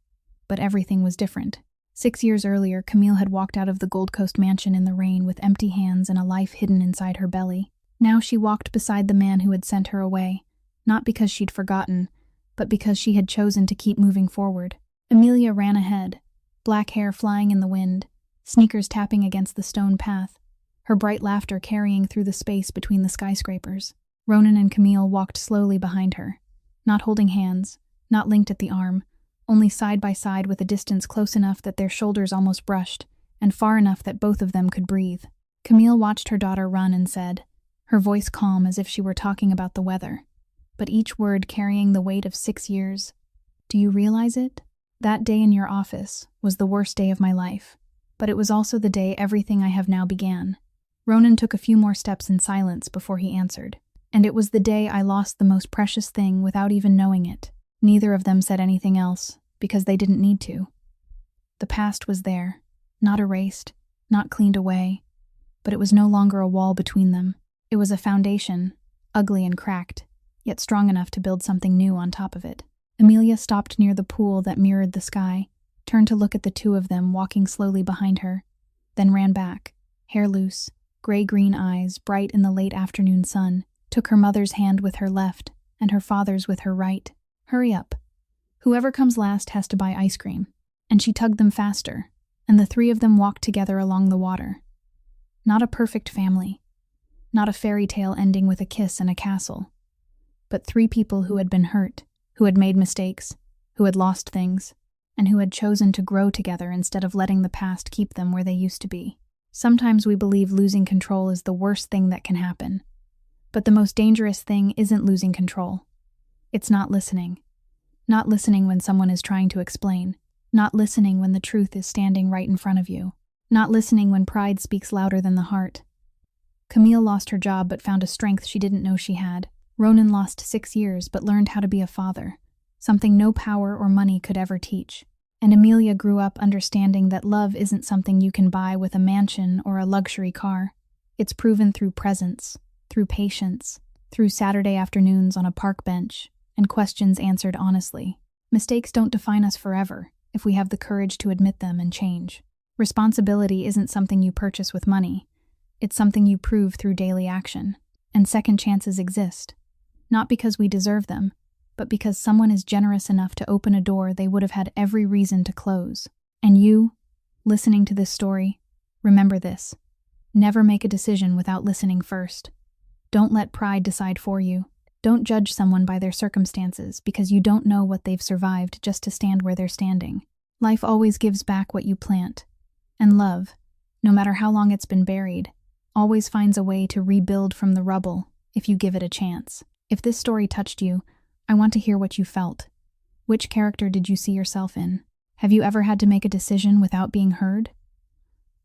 But everything was different. 6 years earlier, Camille had walked out of the Gold Coast mansion in the rain with empty hands and a life hidden inside her belly. Now she walked beside the man who had sent her away, not because she'd forgotten, but because she had chosen to keep moving forward. Amelia ran ahead, black hair flying in the wind, sneakers tapping against the stone path, her bright laughter carrying through the space between the skyscrapers. Ronan and Camille walked slowly behind her, not holding hands, not linked at the arm, only side by side with a distance close enough that their shoulders almost brushed, and far enough that both of them could breathe. Camille watched her daughter run and said, her voice calm as if she were talking about the weather, but each word carrying the weight of 6 years. "Do you realize it? That day in your office was the worst day of my life, but it was also the day everything I have now began." Ronan took a few more steps in silence before he answered. "And it was the day I lost the most precious thing without even knowing it." Neither of them said anything else, because they didn't need to. The past was there, not erased, not cleaned away, but it was no longer a wall between them. It was a foundation, ugly and cracked, yet strong enough to build something new on top of it. Amelia stopped near the pool that mirrored the sky, turned to look at the two of them walking slowly behind her, then ran back, hair loose, gray-green eyes bright in the late afternoon sun, took her mother's hand with her left and her father's with her right. "Hurry up. Whoever comes last has to buy ice cream." And she tugged them faster, and the three of them walked together along the water. Not a perfect family, not a fairy tale ending with a kiss and a castle, but 3 people who had been hurt, who had made mistakes, who had lost things, and who had chosen to grow together instead of letting the past keep them where they used to be. Sometimes we believe losing control is the worst thing that can happen. But the most dangerous thing isn't losing control. It's not listening. Not listening when someone is trying to explain. Not listening when the truth is standing right in front of you. Not listening when pride speaks louder than the heart. Camille lost her job but found a strength she didn't know she had. Ronan lost 6 years but learned how to be a father, something no power or money could ever teach. And Amelia grew up understanding that love isn't something you can buy with a mansion or a luxury car. It's proven through presence, through patience, through Saturday afternoons on a park bench, and questions answered honestly. Mistakes don't define us forever if we have the courage to admit them and change. Responsibility isn't something you purchase with money. It's something you prove through daily action. And second chances exist. Not because we deserve them, but because someone is generous enough to open a door they would have had every reason to close. And you, listening to this story, remember this. Never make a decision without listening first. Don't let pride decide for you. Don't judge someone by their circumstances because you don't know what they've survived just to stand where they're standing. Life always gives back what you plant. And love, no matter how long it's been buried, always finds a way to rebuild from the rubble if you give it a chance. If this story touched you, I want to hear what you felt. Which character did you see yourself in? Have you ever had to make a decision without being heard?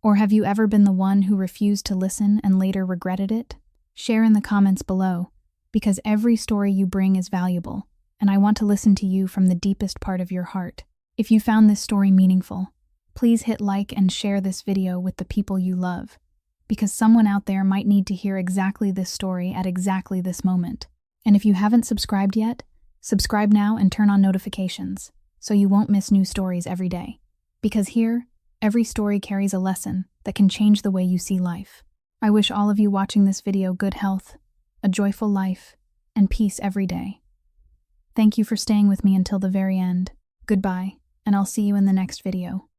Or have you ever been the one who refused to listen and later regretted it? Share in the comments below, because every story you bring is valuable, and I want to listen to you from the deepest part of your heart. If you found this story meaningful, please hit like and share this video with the people you love, because someone out there might need to hear exactly this story at exactly this moment. And if you haven't subscribed yet, subscribe now and turn on notifications so you won't miss new stories every day. Because here, every story carries a lesson that can change the way you see life. I wish all of you watching this video good health, a joyful life, and peace every day. Thank you for staying with me until the very end. Goodbye, and I'll see you in the next video.